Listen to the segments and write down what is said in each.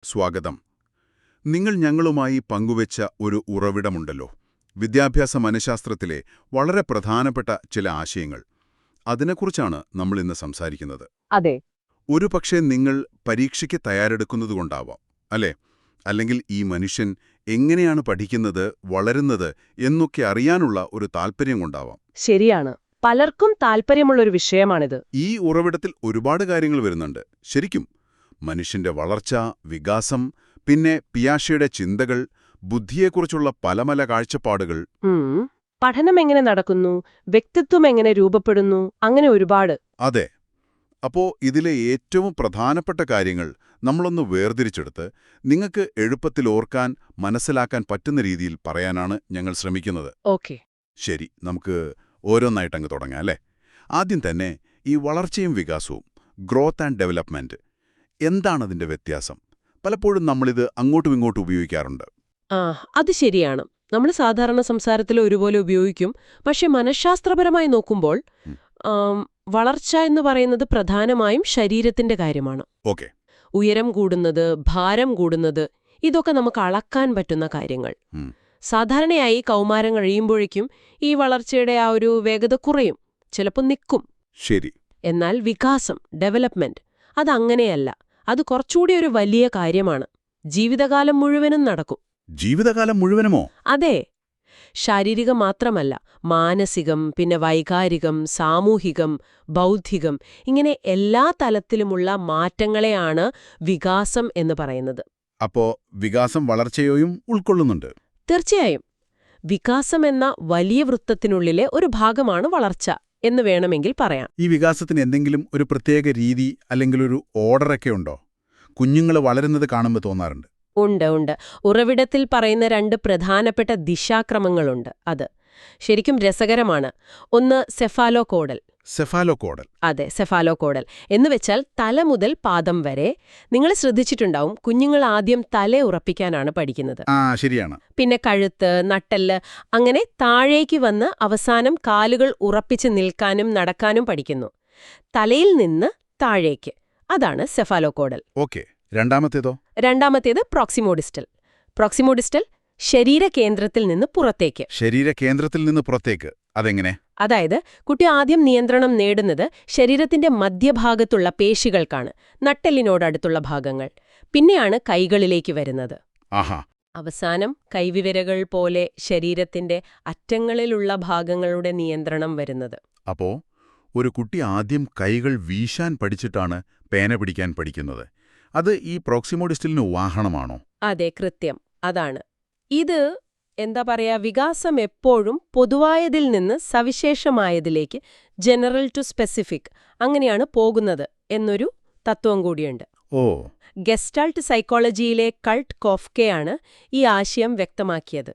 സ്വാഗതം. നിങ്ങൾ ഞങ്ങളുമായി പങ്കുവെച്ച ഒരു ഉറവിടമുണ്ടല്ലോ, വിദ്യാഭ്യാസ മനഃശാസ്ത്രത്തിലെ വളരെ പ്രധാനപ്പെട്ട ചില ആശയങ്ങൾ. അതിനെക്കുറിച്ചാണ് നമ്മളിന്ന് സംസാരിക്കുന്നത്. അതെ. ഒരുപക്ഷെ നിങ്ങൾ പരീക്ഷയ്ക്ക് തയ്യാറെടുക്കുന്നതുകൊണ്ടാവാം, അല്ലേ? അല്ലെങ്കിൽ ഈ മനുഷ്യൻ എങ്ങനെയാണ് പഠിക്കുന്നത്, വളരുന്നത് എന്നൊക്കെ അറിയാനുള്ള ഒരു താൽപ്പര്യം കൊണ്ടാവാം. ശരിയാണ്. പലർക്കും താല്പര്യമുള്ളൊരു വിഷയമാണിത്. ഈ ഉറവിടത്തിൽ ഒരുപാട് കാര്യങ്ങൾ വരുന്നുണ്ട്. ശരിക്കും മനുഷ്യന്റെ വളർച്ച, വികാസം, പിന്നെ പിയാഷയുടെ ചിന്തകൾ, ബുദ്ധിയെക്കുറിച്ചുള്ള പല കാഴ്ചപ്പാടുകൾ. പഠനം എങ്ങനെ നടക്കുന്നു, വ്യക്തിത്വം എങ്ങനെ രൂപപ്പെടുന്നു, അങ്ങനെ ഒരുപാട്. അതെ. അപ്പോ ഇതിലെ ഏറ്റവും പ്രധാനപ്പെട്ട കാര്യങ്ങൾ നമ്മളൊന്ന് വേർതിരിച്ചെടുത്ത് നിങ്ങൾക്ക് എളുപ്പത്തിൽ ഓർക്കാൻ, മനസ്സിലാക്കാൻ പറ്റുന്ന രീതിയിൽ പറയാനാണ് ഞങ്ങൾ ശ്രമിക്കുന്നത്. ഓക്കെ. ശരി, നമുക്ക് ഓരോന്നായിട്ടങ്ങ് തുടങ്ങാം, അല്ലേ? ആദ്യം തന്നെ ഈ വളർച്ചയും വികാസവും, ഗ്രോത്ത് ആൻഡ് ഡെവലപ്മെന്റ്, എന്താണതിന്റെ വ്യത്യാസം? പലപ്പോഴും നമ്മളിത് അങ്ങോട്ടും ഇങ്ങോട്ടും ഉപയോഗിക്കാറുണ്ട്. അത് ശരിയാണ്. നമ്മൾ സാധാരണ സംസാരത്തിൽ ഒരുപോലെ ഉപയോഗിക്കും. പക്ഷെ മനഃശാസ്ത്രപരമായി നോക്കുമ്പോൾ വളർച്ച എന്ന് പറയുന്നത് പ്രധാനമായും ശരീരത്തിന്റെ കാര്യമാണ്. ഓക്കെ. ഉയരം കൂടുന്നത്, ഭാരം കൂടുന്നത്, ഇതൊക്കെ നമുക്ക് അളക്കാൻ പറ്റുന്ന കാര്യങ്ങൾ. സാധാരണയായി കൗമാരം കഴിയുമ്പോഴേക്കും ഈ വളർച്ചയുടെ ആ ഒരു വേഗത കുറയും, ചിലപ്പോൾ നിൽക്കും. ശരി. എന്നാൽ വികാസം, ഡെവലപ്മെന്റ്, അതങ്ങനെയല്ല. അത് കുറച്ചുകൂടി ഒരു വലിയ കാര്യമാണ്. ജീവിതകാലം മുഴുവനും നടക്കും. ജീവിതകാലം മുഴുവനുമോ? അതെ. ശാരീരികം മാത്രമല്ല, മാനസികം, പിന്നെ വൈകാരികം, സാമൂഹികം, ബൗദ്ധികം, ഇങ്ങനെ എല്ലാ തലത്തിലുമുള്ള മാറ്റങ്ങളെയാണ് വികാസം എന്ന് പറയുന്നത്. അപ്പോ വികാസം വളർച്ചയെയും ഉൾക്കൊള്ളുന്നുണ്ട്. തീർച്ചയായും. വികാസം എന്ന വലിയ വൃത്തത്തിനുള്ളിലെ ഒരു ഭാഗമാണ് വളർച്ച എന്ന് വേണമെങ്കിൽ പറയാം. ഈ വികാസത്തിന് എന്തെങ്കിലും ഒരു പ്രത്യേക രീതി അല്ലെങ്കിൽ ഒരു ഓർഡറൊക്കെ ഉണ്ടോ? കുഞ്ഞുങ്ങൾ വളരുന്നത് കാണുമ്പോൾ തോന്നാറുണ്ട്. ഉണ്ട്. ഉറവിടത്തിൽ പറയുന്ന 2 പ്രധാനപ്പെട്ട ദിശാക്രമങ്ങളുണ്ട്. അത് ശരിക്കും രസകരമാണ്. ഒന്ന് സെഫാലോകോഡൽ. സെഫാലോകോഡൽ. അതെ, സെഫാലോകോഡൽ എന്നുവെച്ചാൽ തല മുതൽ പാദം വരെ. നിങ്ങൾ ശ്രദ്ധിച്ചിട്ടുണ്ടാവും, കുഞ്ഞുങ്ങൾ ആദ്യം തല ഉറപ്പിക്കാനാണ് പഠിക്കുന്നത്. ശരിയാണ്. പിന്നെ കഴുത്ത്, നട്ടെല്ല്, അങ്ങനെ താഴേക്ക് വന്ന് അവസാനം കാലുകൾ ഉറപ്പിച്ച് നിൽക്കാനും നടക്കാനും പഠിക്കുന്നു. തലയിൽ നിന്ന് താഴേക്ക്. അതാണ് സെഫാലോകോഡൽ. ഓക്കെ. രണ്ടാമത്തേതോ? രണ്ടാമത്തേത് പ്രോക്സിമോഡിസ്റ്റൽ. പ്രോക്സിമോഡിസ്റ്റൽ ശരീരകേന്ദ്രത്തിൽ നിന്ന് പുറത്തേക്ക്. ശരീരകേന്ദ്രത്തിൽ നിന്ന് പുറത്തേക്ക്. അതെങ്ങനെ? അതായത് കുട്ടി ആദ്യം നിയന്ത്രണം നേടുന്നത് ശരീരത്തിന്റെ മധ്യഭാഗത്തുള്ള പേശികൾക്കാണ്, നട്ടെല്ലിനോടടുത്തുള്ള ഭാഗങ്ങൾ. പിന്നെയാണ് കൈകളിലേക്ക് വരുന്നത്. അവസാനം കൈവിരകൾ പോലെ ശരീരത്തിന്റെ അറ്റങ്ങളിലുള്ള ഭാഗങ്ങളുടെ നിയന്ത്രണം വരുന്നത്. അപ്പോ ഒരു കുട്ടി ആദ്യം കൈകൾ വീശാൻ പഠിച്ചിട്ടാണ് പേന പിടിക്കാൻ പഠിക്കുന്നത്. അത് ഈ പ്രോക്സിമോഡിസ്റ്റലിന് ഉദാഹരണമാണോ? അതെ, കൃത്യം അതാണ്. ഇത് എന്താ പറയാ, വികാസം എപ്പോഴും പൊതുവായതിൽ നിന്ന് സവിശേഷമായതിലേക്ക്, ജനറൽ ടു സ്പെസിഫിക്, അങ്ങനെയാണ് പോകുന്നത് എന്നൊരു തത്വം കൂടിയുണ്ട്. ഗെസ്റ്റാൾട്ട് സൈക്കോളജിയിലെ കൾട്ട് കോഫ്കെയാണ് ഈ ആശയം വ്യക്തമാക്കിയത്.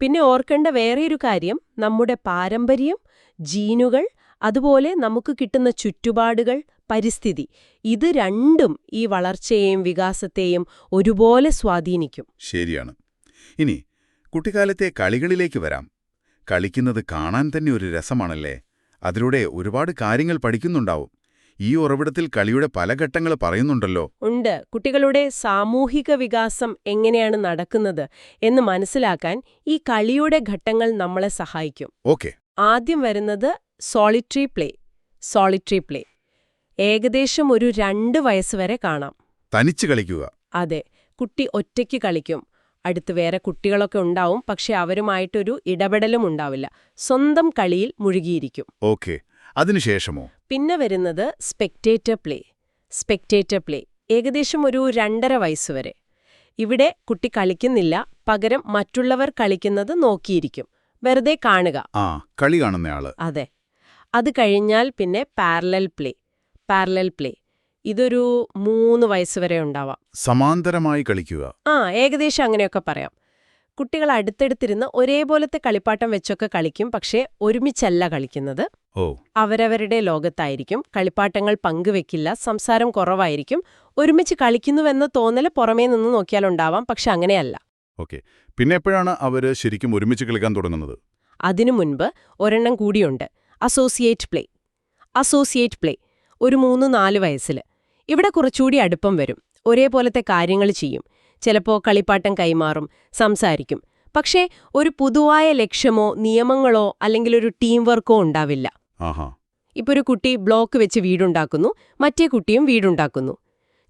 പിന്നെ ഓർക്കേണ്ട വേറെയൊരു കാര്യം, നമ്മുടെ പാരമ്പര്യം, ജീനുകൾ, അതുപോലെ നമുക്ക് കിട്ടുന്ന ചുറ്റുപാടുകൾ, പരിസ്ഥിതി, ഇത് രണ്ടും ഈ വളർച്ചയെയും വികാസത്തെയും ഒരുപോലെ സ്വാധീനിക്കും. ശരിയാണ്. ഇനി കുട്ടിക്കാലത്തെ കളികളിലേക്ക് വരാം. കളിക്കുന്നത് കാണാൻ തന്നെ ഒരു രസമാണല്ലേ? അതിലൂടെ ഒരുപാട് കാര്യങ്ങൾ പഠിക്കുന്നുണ്ടാവും. ഈ ഉറവിടത്തിൽ കളിയുടെ പല ഘട്ടങ്ങൾ പറയുന്നുണ്ടല്ലോ. ഉണ്ട്. കുട്ടികളുടെ സാമൂഹിക വികാസം എങ്ങനെയാണ് നടക്കുന്നത് എന്ന് മനസ്സിലാക്കാൻ ഈ കളിയുടെ ഘട്ടങ്ങൾ നമ്മളെ സഹായിക്കും. ഓക്കെ. ആദ്യം വരുന്നത് സോളിറ്ററി പ്ലേ. ഏകദേശം ഒരു 2 വയസ്സ് വരെ കാണാം. തനിച്ച് കളിക്കുക. അതെ. കുട്ടി ഒറ്റയ്ക്ക് കളിക്കും. അടുത്ത് വേറെ കുട്ടികളൊക്കെ ഉണ്ടാവും, പക്ഷെ അവരുമായിട്ടൊരു ഇടപെടലും ഉണ്ടാവില്ല. സ്വന്തം കളിയിൽ മുഴുകിയിരിക്കും. ഓക്കെ. അതിനുശേഷമോ? പിന്നെ വരുന്നത് സ്പെക്ടേറ്റർ പ്ലേ. ഏകദേശം ഒരു 2.5 വയസ്സുവരെ. ഇവിടെ കുട്ടി കളിക്കുന്നില്ല, പകരം മറ്റുള്ളവർ കളിക്കുന്നത് നോക്കിയിരിക്കും, വെറുതെ കാണുക. കളി കാണുന്നയാള്. അതെ. അത് കഴിഞ്ഞാൽ പിന്നെ പാരലൽ പ്ലേ. ഇതൊരു 3 വയസ്സുവരെ ഉണ്ടാവാം. സമാന്തരമായി കളിക്കുക. ഏകദേശം അങ്ങനെയൊക്കെ പറയാം. കുട്ടികൾ അടുത്തടുത്തിരുന്ന് ഒരേപോലത്തെ കളിപ്പാട്ടം വെച്ചൊക്കെ കളിക്കും, പക്ഷേ ഒരുമിച്ചല്ല കളിക്കുന്നത്. അവരവരുടെ ലോകത്തായിരിക്കും. കളിപ്പാട്ടങ്ങൾ പങ്കുവെക്കില്ല, സംസാരം കുറവായിരിക്കും. ഒരുമിച്ച് കളിക്കുന്നുവെന്ന തോന്നൽ പുറമേ നിന്ന് നോക്കിയാലുണ്ടാവാം, പക്ഷെ അങ്ങനെയല്ല. ഓക്കെ. പിന്നെ എപ്പോഴാണ് അവര് ശരിക്കും ഒരുമിച്ച് കളിക്കാൻ തുടങ്ങുന്നത്? അതിനു മുൻപ് ഒരെണ്ണം കൂടിയുണ്ട്, അസോസിയേറ്റ് പ്ലേ. ഒരു 3-4 വയസ്സിൽ. ഇവിടെ കുറച്ചുകൂടി അടുപ്പം വരും. ഒരേപോലത്തെ കാര്യങ്ങൾ ചെയ്യും. ചിലപ്പോൾ കളിപ്പാട്ടം കൈമാറും, സംസാരിക്കും. പക്ഷേ ഒരു പൊതുവായ ലക്ഷ്യമോ നിയമങ്ങളോ അല്ലെങ്കിൽ ഒരു ടീം വർക്കോ ഉണ്ടാവില്ല. ആഹാ. ഇപ്പോൾ ഒരു കുട്ടി ബ്ലോക്ക് വെച്ച് വീടുണ്ടാക്കുന്നു, മറ്റേ കുട്ടിയും വീടുണ്ടാക്കുന്നു.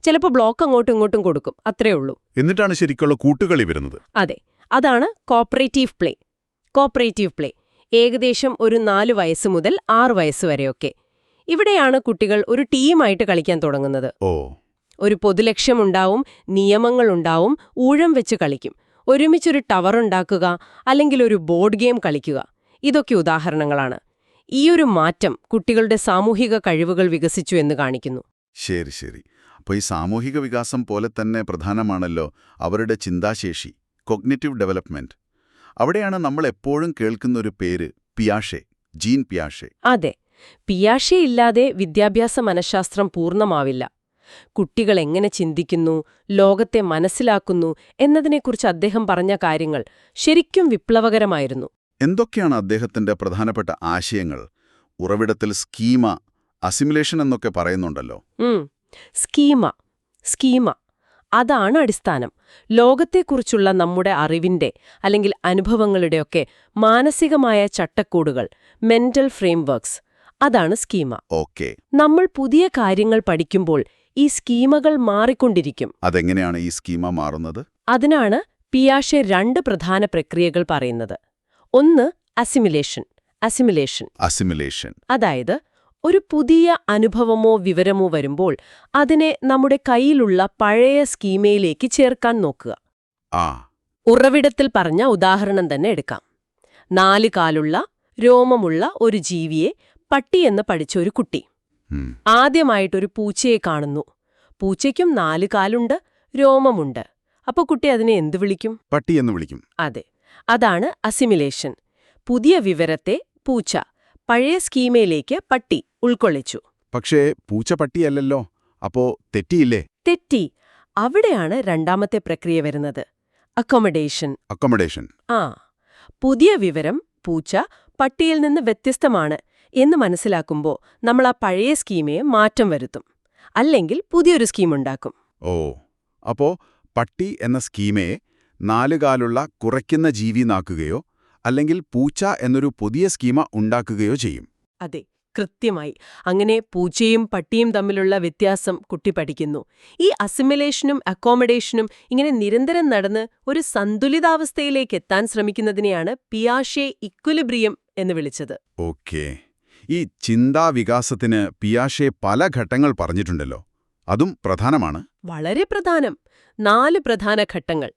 ചിലപ്പോൾ ബ്ലോക്ക് അങ്ങോട്ടും ഇങ്ങോട്ടും കൊടുക്കും, അത്രേ ഉള്ളൂ. എന്നിട്ടാണ് ശരിക്കുള്ള കൂട്ടുകളി വരുന്നത്. അതെ, അതാണ് കോപ്പറേറ്റീവ് പ്ലേ. കോപ്പറേറ്റീവ് പ്ലേ ഏകദേശം ഒരു 4 വയസ്സ് മുതൽ 6 വയസ്സ് വരെയൊക്കെ. ഇവിടെയാണ് കുട്ടികൾ ഒരു ടീമായിട്ട് കളിക്കാൻ തുടങ്ങുന്നത്. ഓ. ഒരു പൊതുലക്ഷ്യമുണ്ടാവും, നിയമങ്ങളുണ്ടാവും, ഊഴം വെച്ച് കളിക്കും. ഒരുമിച്ചൊരു ടവർ ഉണ്ടാക്കുക, അല്ലെങ്കിൽ ഒരു ബോർഡ് ഗെയിം കളിക്കുക. ഇതൊക്കെ ഉദാഹരണങ്ങളാണ്. ഈയൊരു മാറ്റം കുട്ടികളുടെ സാമൂഹിക കഴിവുകൾ വികസിച്ചു എന്ന് കാണിക്കുന്നു. ശരി ശരി. അപ്പോൾ ഈ സാമൂഹിക വികാസം പോലെ തന്നെ പ്രധാനമാണല്ലോ അവരുടെ ചിന്താശേഷി, കൊഗ്നിറ്റീവ് ഡെവലപ്മെന്റ്. അവിടെയാണ് നമ്മൾ എപ്പോഴും കേൾക്കുന്നൊരു പേര്, പിയാഷെ, ജീൻ പിയാഷെ. അതെ, പിയാഷെ ഇല്ലാതെ വിദ്യാഭ്യാസ മനഃശാസ്ത്രം പൂർണ്ണമാവില്ല. കുട്ടികൾ എങ്ങനെ ചിന്തിക്കുന്നു, ലോകത്തെ മനസ്സിലാക്കുന്നു എന്നതിനെക്കുറിച്ച് അദ്ദേഹം പറഞ്ഞ കാര്യങ്ങൾ ശരിക്കും വിപ്ലവകരമായിരുന്നു. എന്തൊക്കെയാണ് അദ്ദേഹത്തിന്റെ പ്രധാനപ്പെട്ട ആശയങ്ങൾ? ഉറവിടത്തിൽ സ്കീമ, അസിമുലേഷൻ എന്നൊക്കെ പറയുന്നുണ്ടല്ലോ. സ്കീമ അതാണ് അടിസ്ഥാനം. ലോകത്തെക്കുറിച്ചുള്ള നമ്മുടെ അറിവിന്റെ അല്ലെങ്കിൽ അനുഭവങ്ങളുടെയൊക്കെ മാനസികമായ ചട്ടക്കൂടുകൾ, മെന്റൽ ഫ്രെയിംവർക്സ്, അതാണ് സ്കീമ. ഓക്കെ. നമ്മൾ പുതിയ കാര്യങ്ങൾ പഠിക്കുമ്പോൾ ഈ സ്കീമകൾ മാറിക്കൊണ്ടിരിക്കും. അതെങ്ങനെയാണ് ഈ സ്കീമ മാറുന്നത്? അതിനാണ് പിയാഷെ 2 പ്രധാന പ്രക്രിയകൾ പറയുന്നത്. ഒന്ന് അസിമുലേഷൻ. അതായത് ഒരു പുതിയ അനുഭവമോ വിവരമോ വരുമ്പോൾ അതിനെ നമ്മുടെ കയ്യിലുള്ള പഴയ സ്കീമയിലേക്ക് ചേർക്കാൻ നോക്കുക. ഉറവിടത്തിൽ പറഞ്ഞ ഉദാഹരണം തന്നെ എടുക്കാം. 4 കാലുള്ള രോമമുള്ള ഒരു ജീവിയെ പട്ടിയെന്ന് പഠിച്ച ഒരു കുട്ടി ആദ്യമായിട്ടൊരു പൂച്ചയെ കാണുന്നു. പൂച്ചയ്ക്കും 4 കാലുണ്ട്, രോമമുണ്ട്. അപ്പൊ കുട്ടി അതിനെ എന്ത് വിളിക്കും? പട്ടിയെന്ന് വിളിക്കും. അതെ, അതാണ് അസിമുലേഷൻ. പുതിയ വിവരത്തെ പൂച്ച പഴയ സ്കീമയിലേക്ക് പട്ടി ഉൾക്കൊള്ളിച്ചു. പക്ഷേ പൂച്ച പട്ടിയല്ലല്ലോ, അപ്പോ തെറ്റിയില്ലേ? തെറ്റി. അവിടെയാണ് രണ്ടാമത്തെ പ്രക്രിയ വരുന്നത്, അക്കോമഡേഷൻ. പുതിയ വിവരം പൂച്ച പട്ടിയിൽ നിന്ന് വ്യത്യസ്തമാണ് എന്ന് മനസ്സിലാക്കുമ്പോൾ നമ്മൾ ആ പഴയ സ്കീമയെ മാറ്റം വരുത്തും, അല്ലെങ്കിൽ പുതിയൊരു സ്കീമുണ്ടാക്കും. ഓ, അപ്പോ പട്ടി എന്ന സ്കീമയെ 4 കാലുള്ള കുറയ്ക്കുന്ന ജീവിനാക്കുകയോ അല്ലെങ്കിൽ പൂച്ച എന്നൊരു പുതിയ സ്കീമ ഉണ്ടാക്കുകയോ ചെയ്യും. അതെ, കൃത്യമായി. അങ്ങനെ പൂച്ചയും പട്ടിയും തമ്മിലുള്ള വ്യത്യാസം കുട്ടി പഠിക്കുന്നു. ഈ അസിമുലേഷനും അക്കോമഡേഷനും ഇങ്ങനെ നിരന്തരം നടന്ന് ഒരു സന്തുലിതാവസ്ഥയിലേക്ക് എത്താൻ ശ്രമിക്കുന്നതിനെയാണ് പിയാഷെ ഇക്വിലിബ്രിയം എന്ന് വിളിച്ചത്. ഓക്കേ. ഈ ചിന്താവികാസത്തിന് പിയാഷെ പല ഘട്ടങ്ങൾ പറഞ്ഞിട്ടുണ്ടല്ലോ, അതും പ്രധാനമാണ്. വളരെ പ്രധാനം. 4 പ്രധാന ഘട്ടങ്ങൾ.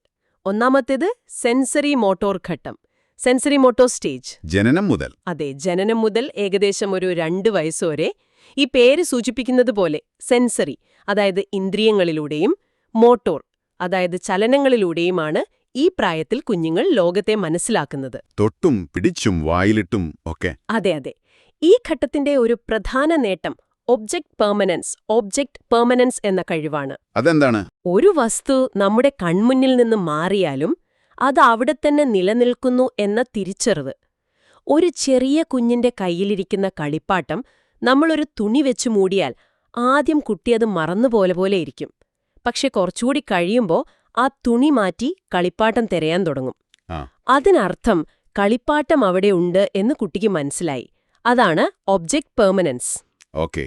ഒന്നാമത്തേത് സെൻസറി മോട്ടോർ ഘട്ടം, സെൻസറി മോട്ടോർ സ്റ്റേജ്. ജനനം മുതൽ. അതെ, ജനനം മുതൽ ഏകദേശം ഒരു 2 വയസ്സുവരെ. ഈ പേര് സൂചിപ്പിക്കുന്നത് പോലെ സെൻസറി, അതായത് ഇന്ദ്രിയങ്ങളിലൂടെയും, മോട്ടോർ, അതായത് ചലനങ്ങളിലൂടെയുമാണ് ഈ പ്രായത്തിൽ കുഞ്ഞുങ്ങൾ ലോകത്തെ മനസ്സിലാക്കുന്നത്. തൊട്ടും പിടിച്ചും വായിലിട്ടും ഒക്കെ. അതെ. ഈ ഘട്ടത്തിന്റെ ഒരു പ്രധാന നേട്ടം ഒബ്ജക്റ്റ് പെർമനൻസ് എന്ന കഴിവാണ്. അതെന്താണ്? ഒരു വസ്തു നമ്മുടെ കൺമുന്നിൽ നിന്ന് മാറിയാലും അത് അവിടെ തന്നെ നിലനിൽക്കുന്നു എന്ന തിരിച്ചറിവ്. ഒരു ചെറിയ കുഞ്ഞിന്റെ കയ്യിലിരിക്കുന്ന കളിപ്പാട്ടം നമ്മളൊരു തുണി വെച്ച് മൂടിയാൽ ആദ്യം കുട്ടി അത് മറന്നുപോലെ ഇരിക്കും. പക്ഷെ കുറച്ചുകൂടി കഴിയുമ്പോൾ ആ തുണി മാറ്റി കളിപ്പാട്ടം തിരയാൻ തുടങ്ങും. അതിനർത്ഥം കളിപ്പാട്ടം അവിടെ ഉണ്ട് എന്ന് കുട്ടിക്ക് മനസ്സിലായി. അതാണ് ഒബ്ജക്റ്റ് പെർമനൻസ്. ഓക്കെ.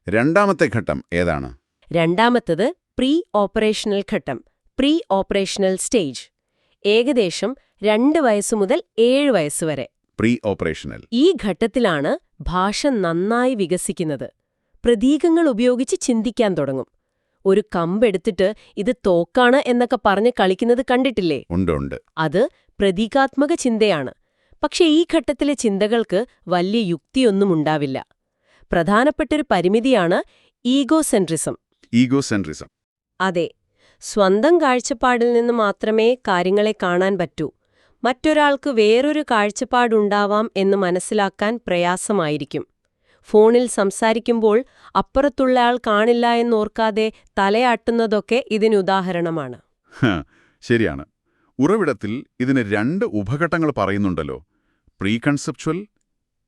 രണ്ടാമത്തെ ഘട്ടം ഏതാണ്? രണ്ടാമത്തത് പ്രീ ഓപ്പറേഷണൽ ഘട്ടം, പ്രീ ഓപ്പറേഷണൽ സ്റ്റേജ്. ഏകദേശം 2 വയസ്സ് മുതൽ 7 വയസ്സ് വരെ. Pre operational. ഈ ഘട്ടത്തിലാണ് ഭാഷ നന്നായി വികസിക്കുന്നത്. പ്രതീകങ്ങൾ ഉപയോഗിച്ച് ചിന്തിക്കാൻ തുടങ്ങും. ഒരു കമ്പെടുത്തിട്ട് ഇത് തോക്കാണ് എന്നൊക്കെ പറഞ്ഞ് കളിക്കുന്നത് കണ്ടിട്ടില്ലേ? ഉണ്ട്. അത് പ്രതീകാത്മക ചിന്തയാണ്. പക്ഷെ ഈ ഘട്ടത്തിലെ ചിന്തകൾക്ക് വലിയ യുക്തിയൊന്നും ഉണ്ടാവില്ല. പ്രധാനപ്പെട്ടൊരു പരിമിതിയാണ് ഈഗോസെൻട്രിസം. അതെ, സ്വന്തം കാഴ്ചപ്പാടിൽ നിന്ന് മാത്രമേ കാര്യങ്ങളെ കാണാൻ പറ്റൂ. മറ്റൊരാൾക്ക് വേറൊരു കാഴ്ചപ്പാടുണ്ടാവാം എന്ന് മനസ്സിലാക്കാൻ പ്രയാസമായിരിക്കും. ഫോണിൽ സംസാരിക്കുമ്പോൾ അപ്പുറത്തുള്ളയാൾ കാണില്ല എന്നോർക്കാതെ തലയാട്ടുന്നതൊക്കെ ഇതിനുദാഹരണമാണ്. ശരിയാണ്. ഉറവിടത്തിൽ ഇതിന് 2 ഉപഘട്ടങ്ങൾ പറയുന്നുണ്ടല്ലോ, pre conceptual,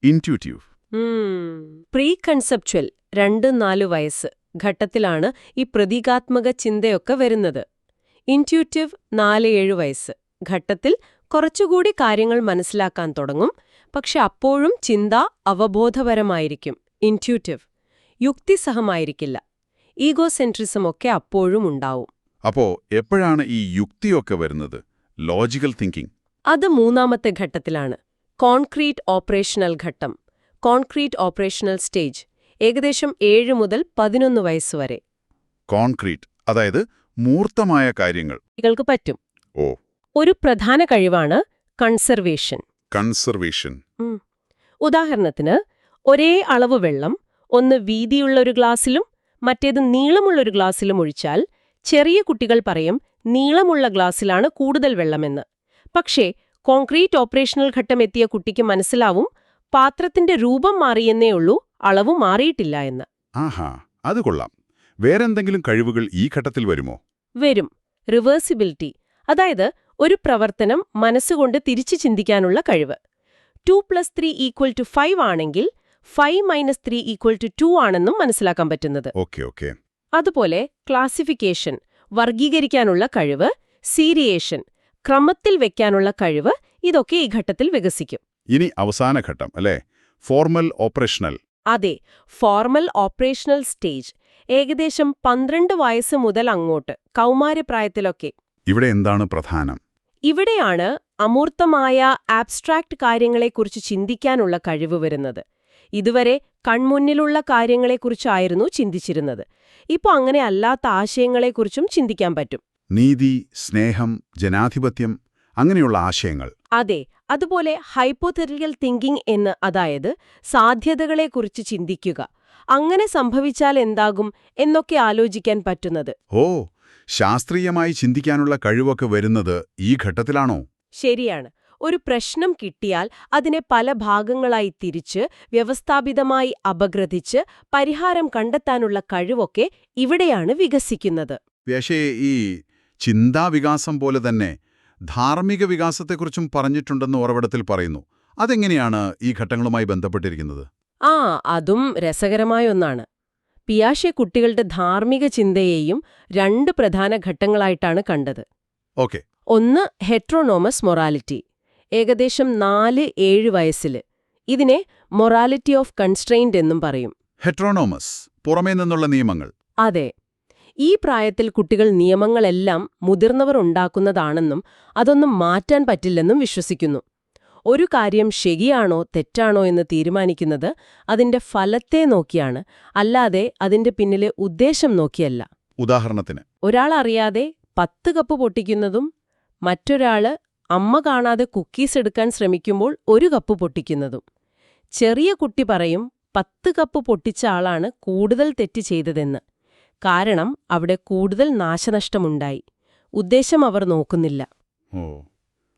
intuitive. Pre conceptual 2-4 വയസ്സ്, ഘട്ടത്തിലാണ് ഈ പ്രതീകാത്മക ചിന്തയൊക്കെ വരുന്നത്. ഇൻറ്റ്യൂറ്റീവ് 4-7 വയസ്സ് ഘട്ടത്തിൽ കുറച്ചുകൂടി കാര്യങ്ങൾ മനസ്സിലാക്കാൻ തുടങ്ങും. പക്ഷെ അപ്പോഴും ചിന്ത അവബോധപരമായിരിക്കും, ഇൻറ്റ്യൂറ്റീവ്, യുക്തിസഹമായിരിക്കില്ല. ഈഗോസെൻട്രിസം ഒക്കെ അപ്പോഴും ഉണ്ടാവും. അപ്പോ എപ്പോഴാണ് ഈ യുക്തിയൊക്കെ വരുന്നത്, ലോജിക്കൽ തിങ്കിങ്? അത് മൂന്നാമത്തെ ഘട്ടത്തിലാണ്, കോൺക്രീറ്റ് ഓപ്പറേഷണൽ ഘട്ടം, കോൺക്രീറ്റ് ഓപ്പറേഷണൽ സ്റ്റേജ്, ഏകദേശം 7 മുതൽ 11 വയസ്സുവരെ. കോൺക്രീറ്റ്, അതായത് മൂർത്തമായ കാര്യങ്ങൾ കുട്ടികൾക്ക് പറ്റും. ഓ, ഒരു പ്രധാന കഴിവാണ് കൺസർവേഷൻ. കൺസർവേഷൻ. ഉദാഹരണത്തിന്, ഒരേ അളവ് വെള്ളം ഒന്ന് വീതിയുള്ള ഒരു ഗ്ലാസ്സിലും മറ്റേത് നീളമുള്ള ഒരു ഗ്ലാസ്സിലും ഒഴിച്ചാൽ ചെറിയ കുട്ടികൾ പറയും നീളമുള്ള ഗ്ലാസ്സിലാണ് കൂടുതൽ വെള്ളമെന്ന്. പക്ഷേ കോൺക്രീറ്റ് ഓപ്പറേഷണൽ ഘട്ടം എത്തിയ കുട്ടിക്ക് മനസ്സിലാവും പാത്രത്തിന്റെ രൂപം മാറിയെന്നേയുള്ളൂ, അളവ് മാറിയിട്ടില്ല എന്ന്. ആഹാ, അത് കൊള്ളാം. വേറെന്തെങ്കിലും കഴിവുകൾ ഈ ഘട്ടത്തിൽ വരുമോ? വരും. റിവേഴ്സിബിലിറ്റി, അതായത് ഒരു പ്രവർത്തനം മനസ്സുകൊണ്ട് തിരിച്ചു ചിന്തിക്കാനുള്ള കഴിവ്. 2+3 = 5 ആണെങ്കിൽ 5 - 3 = 2 ആണെന്നും മനസ്സിലാക്കാൻ പറ്റുന്നത്. ഓക്കെ. അതുപോലെ ക്ലാസിഫിക്കേഷൻ, വർഗീകരിക്കാനുള്ള കഴിവ്, സീരിയേഷൻ, ക്രമത്തിൽ വെക്കാനുള്ള കഴിവ്, ഇതൊക്കെ ഈ ഘട്ടത്തിൽ വികസിക്കും. ഇനി അവസാന ഘട്ടം അല്ലേ, ഫോർമൽ ഓപ്പറേഷണൽ. അതെ, ഫോർമൽ ഓപ്പറേഷണൽ സ്റ്റേജ്, ഏകദേശം 12 വയസ്സ് മുതൽ അങ്ങോട്ട്, കൗമാരപ്രായത്തിലൊക്കെ. ഇവിടെ എന്താണ് പ്രധാനം? ഇവിടെയാണ് അമൂർത്തമായ ആബ്സ്ട്രാക്ട് കാര്യങ്ങളെക്കുറിച്ച് ചിന്തിക്കാനുള്ള കഴിവ് വരുന്നത്. ഇതുവരെ കൺമുന്നിലുള്ള കാര്യങ്ങളെക്കുറിച്ചായിരുന്നു ചിന്തിച്ചിരുന്നത്. ഇപ്പോൾ അങ്ങനെ അല്ലാത്ത ആശയങ്ങളെക്കുറിച്ചും ചിന്തിക്കാൻ പറ്റും. നീതി, സ്നേഹം, ജനാധിപത്യം, അങ്ങനെയുള്ള ആശയങ്ങൾ. അതെ, അതുപോലെ ഹൈപ്പോതെറ്റിക്കൽ തിങ്കിങ് എന്ന്, അതായത് സാധ്യതകളെക്കുറിച്ച് ചിന്തിക്കുക, അങ്ങനെ സംഭവിച്ചാൽ എന്താകും എന്നൊക്കെ ആലോചിക്കാൻ പറ്റുന്നത്. ഓ, ശാസ്ത്രീയമായി ചിന്തിക്കാനുള്ള കഴിവൊക്കെ വരുന്നത് ഈ ഘട്ടത്തിലാണോ? ശരിയാണ്. ഒരു പ്രശ്നം കിട്ടിയാൽ അതിനെ പല ഭാഗങ്ങളായി തിരിച്ച് വ്യവസ്ഥാപിതമായി അപഗ്രഥിച്ച് പരിഹാരം കണ്ടെത്താനുള്ള കഴിവൊക്കെ ഇവിടെയാണ് വികസിക്കുന്നത്. പക്ഷേ ഈ ചിന്താവികാസം പോലെ തന്നെ ധാർമ്മിക വികാസത്തെക്കുറിച്ചും പറഞ്ഞിട്ടുണ്ടെന്ന് ഉറവിടത്തിൽ പറയുന്നു. അതെങ്ങനെയാണ് ഈ ഘട്ടങ്ങളുമായി ബന്ധപ്പെട്ടിരിക്കുന്നത്? അതും രസകരമായ ഒന്നാണ്. പിയാഷെ കുട്ടികളുടെ ധാർമ്മിക ചിന്തയെയും 2 പ്രധാന ഘട്ടങ്ങളായിട്ടാണ് കണ്ടത്. ഓക്കെ. ഒന്ന് ഹെട്രോണോമസ് മൊറാലിറ്റി, ഏകദേശം 4-7 വയസ്സിൽ. ഇതിനെ മൊറാലിറ്റി ഓഫ് കൺസ്ട്രെയിന്റ് എന്നും പറയും. ഹെട്രോണോമസ്, പുറമേ നിന്നുള്ള നിയമങ്ങൾ. അതെ, ഈ പ്രായത്തിൽ കുട്ടികൾ നിയമങ്ങളെല്ലാം മുതിർന്നവർ ഉണ്ടാക്കുന്നതാണെന്നും അതൊന്നും മാറ്റാൻ പറ്റില്ലെന്നും വിശ്വസിക്കുന്നു. ഒരു കാര്യം ശരിയാണോ തെറ്റാണോ എന്ന് തീരുമാനിക്കുന്നത് അതിന്റെ ഫലത്തെ നോക്കിയാണ്, അല്ലാതെ അതിന്റെ പിന്നിലെ ഉദ്ദേശം നോക്കിയല്ല. ഉദാഹരണത്തിന്, ഒരാൾ അറിയാതെ 10 കപ്പ് പൊട്ടിക്കുന്നതും മറ്റൊരാള് അമ്മ കാണാതെ കുക്കീസ് എടുക്കാൻ ശ്രമിക്കുമ്പോൾ 1 കപ്പ് പൊട്ടിക്കുന്നതും. ചെറിയ കുട്ടി പറയും 10 കപ്പ് പൊട്ടിച്ച ആളാണ് കൂടുതൽ തെറ്റ് ചെയ്തതെന്ന്. കാരണം അവിടെ കൂടുതൽ നാശനഷ്ടമുണ്ടായി. ഉദ്ദേശം അവർ നോക്കുന്നില്ല. ഓ,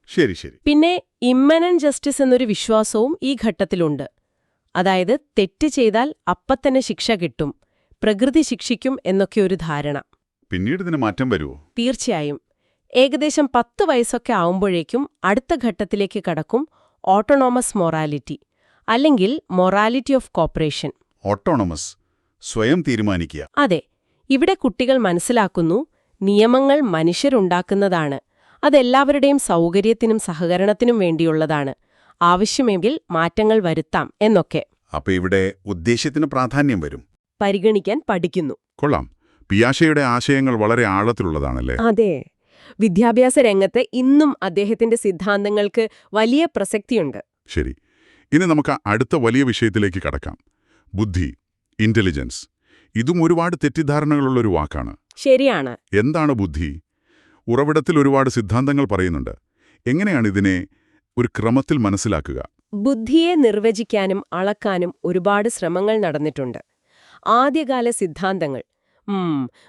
ശരി. പിന്നെ ഇമ്മനന്റ് ജസ്റ്റിസ് എന്നൊരു വിശ്വാസവും ഈ ഘട്ടത്തിലുണ്ട്. അതായത് തെറ്റ് ചെയ്താൽ അപ്പത്തന്നെ ശിക്ഷ കിട്ടും, പ്രകൃതി ശിക്ഷിക്കും എന്നൊക്കെ ഒരു ധാരണ. പിന്നീട് ഇതിന് മാറ്റം വരുമോ? തീർച്ചയായും. ഏകദേശം 10 വയസ്സൊക്കെ ആവുമ്പോഴേക്കും അടുത്ത ഘട്ടത്തിലേക്ക് കടക്കും ഓട്ടോണോമസ് മൊറാലിറ്റി, അല്ലെങ്കിൽ മൊറാലിറ്റി ഓഫ് കോപ്പറേഷൻ. ഓട്ടോണമസ്, സ്വയം തീരുമാനിക്കുക. അതെ, ഇവിടെ കുട്ടികൾ മനസ്സിലാക്കുന്നു നിയമങ്ങൾ മനുഷ്യരുണ്ടാക്കുന്നതാണ്, അതെല്ലാവരുടെയും സൗകര്യത്തിനും സഹകരണത്തിനും വേണ്ടിയുള്ളതാണ്, ആവശ്യമെങ്കിൽ മാറ്റങ്ങൾ വരുത്താം എന്നൊക്കെ. അപ്പൊ ഇവിടെ ഉദ്ദേശ്യത്തിന് പ്രാധാന്യം വരും, പരിഗണിക്കാൻ പഠിക്കുന്നു. കൊള്ളാം. പിയാഷെയുടെ ആശയങ്ങൾ വളരെ ആഴത്തിലുള്ളതാണല്ലേ? അതെ, വിദ്യാഭ്യാസ രംഗത്ത് ഇന്നും അദ്ദേഹത്തിന്റെ സിദ്ധാന്തങ്ങൾക്ക് വലിയ പ്രസക്തിയുണ്ട്. ശരി, ഇനി നമുക്ക് അടുത്ത വലിയ വിഷയത്തിലേക്ക് കടക്കാം. ബുദ്ധി, ഇന്റലിജൻസ്. ഇതും ഒരുപാട് തെറ്റിദ്ധാരണകളുള്ളൊരു വാക്കാണ്. ശരിയാണ്. എന്താണ് ബുദ്ധി? ഉറവിടത്തിൽ ഒരുപാട് സിദ്ധാന്തങ്ങൾ പറയുന്നുണ്ട്. എങ്ങനെയാണ് ഇതിനെ ഒരു ക്രമത്തിൽ മനസ്സിലാക്കുക? ബുദ്ധിയെ നിർവചിക്കാനും അളക്കാനും ഒരുപാട് ശ്രമങ്ങൾ നടന്നിട്ടുണ്ട്. ആദ്യകാല സിദ്ധാന്തങ്ങൾ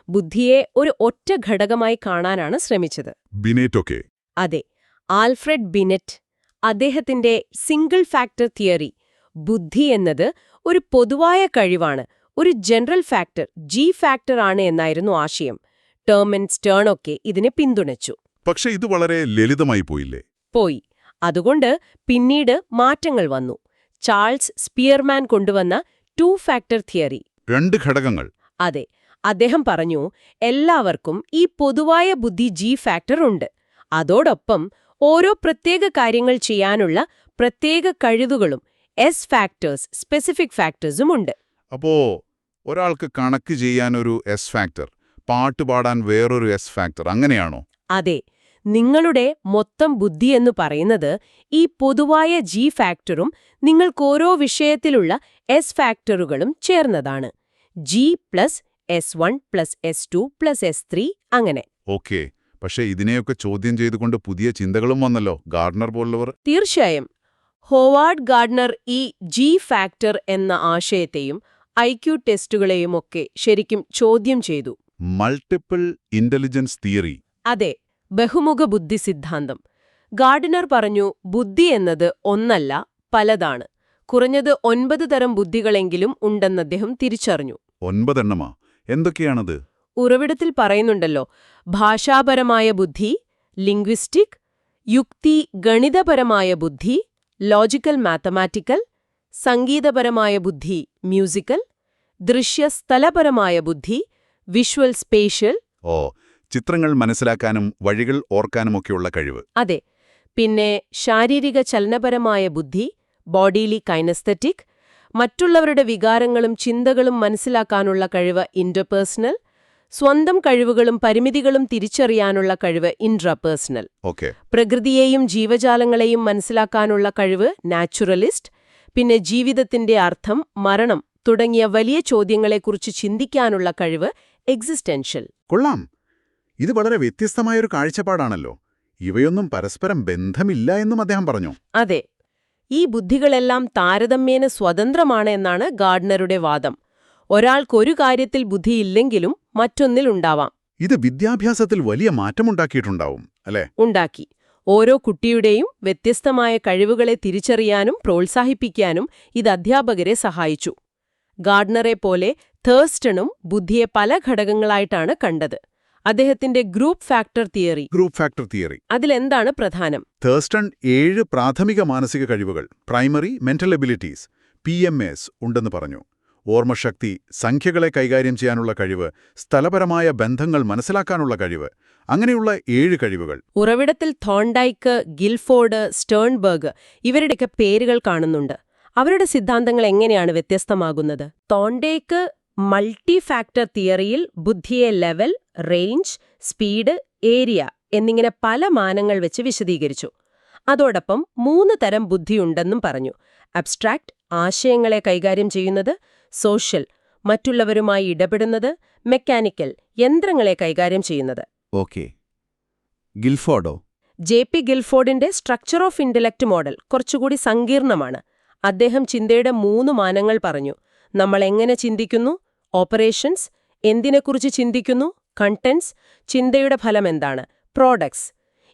ബുദ്ധിയെ ഒരു ഒറ്റ ഘടകമായി കാണാനാണ് ശ്രമിച്ചത്. ബിനെറ്റൊക്കെ? അതെ, ആൽഫ്രഡ് ബിനെറ്റ്, അദ്ദേഹത്തിന്റെ സിംഗിൾ ഫാക്ടർ തിയറി, ബുദ്ധി എന്നത് ഒരു പൊതുവായ കഴിവാണ്, ഒരു ജനറൽ ഫാക്ടർ, ജി ഫാക്ടർ ആണ് എന്നായിരുന്നു ആശയം. ടേം സ്റ്റേണൊക്കെ ഇതിനെ പിന്തുണച്ചു. പക്ഷെ ഇത് വളരെ ലളിതമായി പോയില്ലേ? പോയി. അതുകൊണ്ട് പിന്നീട് മാറ്റങ്ങൾ വന്നു. ചാൾസ് സ്പിയർമാൻ കൊണ്ടുവന്ന 2 ഫാക്ടർ തിയറി. 2 ഘടകങ്ങൾ. അതെ, അദ്ദേഹം പറഞ്ഞു, എല്ലാവർക്കും ഈ പൊതുവായ ബുദ്ധി ജി ഫാക്ടർ ഉണ്ട്. അതോടൊപ്പം ഓരോ പ്രത്യേക കാര്യങ്ങൾ ചെയ്യാനുള്ള പ്രത്യേക കഴിവുകളും എസ് ഫാക്ടേഴ്സ്, സ്പെസിഫിക് ഫാക്ടേഴ്സും ഉണ്ട്. അപ്പോ ഒരാൾക്ക് കണക്ക് ചെയ്യാനൊരു എസ് ഫാക്ടർ, പാട്ട് പാടാൻ വേറൊരു എസ് ഫാക്ടർ, അങ്ങനെയാണോ? അതെ, നിങ്ങളുടെ മൊത്തം ബുദ്ധി എന്ന് പറയുന്നത് ഈ പൊതുവായ ജി ഫാക്ടറും നിങ്ങൾക്കോരോ വിഷയത്തിലുള്ള എസ് ഫാക്ടറുകളും ചേർന്നതാണ്. G plus S1 plus S2 plus S3 അങ്ങനെ. ഓക്കെ, പക്ഷേ ഇതിനെയൊക്കെ ചോദ്യം ചെയ്തുകൊണ്ട് പുതിയ ചിന്തകളും വന്നല്ലോ, ഗാർഡനർ പോലുള്ളവർ. തീർച്ചയായും. ഹോവാർഡ് ഗാർഡനർ ഈ ജി ഫാക്ടർ എന്ന ആശയത്തെയും IQ ടെസ്റ്റുകളെയുമൊക്കെ ശരിക്കും ചോദ്യം ചെയ്തു. Multiple intelligence theory. അതെ, ബഹുമുഖ ബുദ്ധി സിദ്ധാന്തം. ഗാർഡനർ പറഞ്ഞു, ബുദ്ധി എന്നത് ഒന്നല്ല, പലതാണ്. കുറഞ്ഞത് 9 തരം ബുദ്ധികളെങ്കിലും ഉണ്ടെന്ന് അദ്ദേഹം തിരിച്ചറിഞ്ഞു. 9 എണ്ണമാ? എന്തൊക്കെയാണത്? ഉറവിടത്തിൽ പറയുന്നുണ്ടല്ലോ, ഭാഷാപരമായ ബുദ്ധി, ലിംഗ്വിസ്റ്റിക്, യുക്തി ഗണിതപരമായ ബുദ്ധി, ലോജിക്കൽ മാത്തമാറ്റിക്കൽ, സംഗീതപരമായ ബുദ്ധി മ്യൂസിക്കൽ, ദൃശ്യസ്ഥലപരമായ ബുദ്ധി വിഷ്വൽ സ്പേഷ്യൽ. ഓ, ചിത്രങ്ങൾ മനസ്സിലാക്കാനും വഴികൾ ഓർക്കാനുമൊക്കെയുള്ള കഴിവ്. അതെ, പിന്നെ ശാരീരിക ചലനപരമായ ബുദ്ധി ബോഡിലി കൈനസ്തെറ്റിക്, മറ്റുള്ളവരുടെ വികാരങ്ങളും ചിന്തകളും മനസ്സിലാക്കാനുള്ള കഴിവ് ഇന്റർപേഴ്സണൽ, സ്വന്തം കഴിവുകളും പരിമിതികളും തിരിച്ചറിയാനുള്ള കഴിവ് ഇൻട്രാപേഴ്സണൽ, ഓക്കെ, പ്രകൃതിയെയും ജീവജാലങ്ങളെയും മനസ്സിലാക്കാനുള്ള കഴിവ് നാച്ചുറലിസ്റ്റ്, പിന്നെ ജീവിതത്തിന്റെ അർത്ഥം, മരണം തുടങ്ങിയ വലിയ ചോദ്യങ്ങളെക്കുറിച്ച് ചിന്തിക്കാനുള്ള കഴിവ് എക്സിസ്റ്റൻഷ്യൽ. കൊള്ളാം. ഇത് വളരെ വ്യത്യസ്തമായൊരു കാഴ്ചപ്പാടാണല്ലോ. ഇവയൊന്നും പരസ്പരം ബന്ധമില്ല എന്നും അദ്ദേഹം പറഞ്ഞു. അതെ, ഈ ബുദ്ധികളെല്ലാം താരതമ്യേന സ്വതന്ത്രമാണ് എന്നാണ് ഗാർഡനറുടെ വാദം. ഒരാൾക്കൊരു കാര്യത്തിൽ ബുദ്ധിയില്ലെങ്കിലും മറ്റൊന്നിൽ ഉണ്ടാവാം. ഇത് വിദ്യാഭ്യാസത്തിൽ വലിയ മാറ്റമുണ്ടാക്കിയിട്ടുണ്ടാവും, അല്ലേ? ഉണ്ടാക്കി. ഓരോ കുട്ടിയുടെയും വ്യത്യസ്തമായ കഴിവുകളെ തിരിച്ചറിയാനും പ്രോത്സാഹിപ്പിക്കാനും ഇത് അധ്യാപകരെ സഹായിച്ചു. ഗാർഡനറെ പോലെ തേഴ്സ്റ്റണും ബുദ്ധിയെ പല ഘടകങ്ങളായിട്ടാണ് കണ്ടത്. അദ്ദേഹത്തിന്റെ ഗ്രൂപ്പ് ഫാക്ടർ തിയറി അതിലെന്താണ് പ്രധാനം? തേഴ്സ്റ്റൺ 7 പ്രാഥമിക മാനസിക കഴിവുകൾ, പ്രൈമറി മെന്റൽ എബിലിറ്റീസ് PMS ഉണ്ടെന്ന് പറഞ്ഞു. ഓർമ്മശക്തി, സംഖ്യകളെ കൈകാര്യം ചെയ്യാനുള്ള കഴിവ്, സ്ഥലപരമായ ബന്ധങ്ങൾ മനസ്സിലാക്കാനുള്ള കഴിവ്, അങ്ങനെയുള്ള 7 കഴിവുകൾ. ഉറവിടത്തിൽ തോണ്ടൈക്ക്, ഗിൽഫോർഡ്, സ്റ്റേൺബർഗ് ഇവരുടെയൊക്കെ പേരുകൾ കാണുന്നുണ്ട്. അവരുടെ സിദ്ധാന്തങ്ങൾ എങ്ങനെയാണ് വ്യത്യസ്തമാകുന്നത്? തോണ്ടൈക്ക് മൾട്ടി ഫാക്ടർ തിയറിയിൽ ബുദ്ധിയെ ലെവൽ, റേഞ്ച്, സ്പീഡ്, ഏരിയ എന്നിങ്ങനെ പല മാനങ്ങൾ വെച്ച് വിശദീകരിച്ചു. അതോടൊപ്പം 3 തരം ബുദ്ധിയുണ്ടെന്നും പറഞ്ഞു. അബ്സ്ട്രാക്ട്, ആശയങ്ങളെ കൈകാര്യം ചെയ്യുന്നത്; സോഷ്യൽ, മറ്റുള്ളവരുമായി ഇടപെടുന്നത്; മെക്കാനിക്കൽ, യന്ത്രങ്ങളെ കൈകാര്യം ചെയ്യുന്നത്. ഓക്കെ, ഗിൽഫോർഡോ? JP ഗിൽഫോർഡിന്റെ സ്ട്രക്ചർ ഓഫ് ഇന്റലക്ട് മോഡൽ കുറച്ചുകൂടി സങ്കീർണമാണ്. അദ്ദേഹം ചിന്തയുടെ 3 മാനങ്ങൾ പറഞ്ഞു. നമ്മൾ എങ്ങനെ ചിന്തിക്കുന്നു, ഓപ്പറേഷൻസ്, എന്തിനെക്കുറിച്ച് ചിന്തിക്കുന്നു, കണ്ടന്റ്സ്, ചിന്തയുടെ ഫലം എന്താണ്, പ്രോഡക്ട്സ്.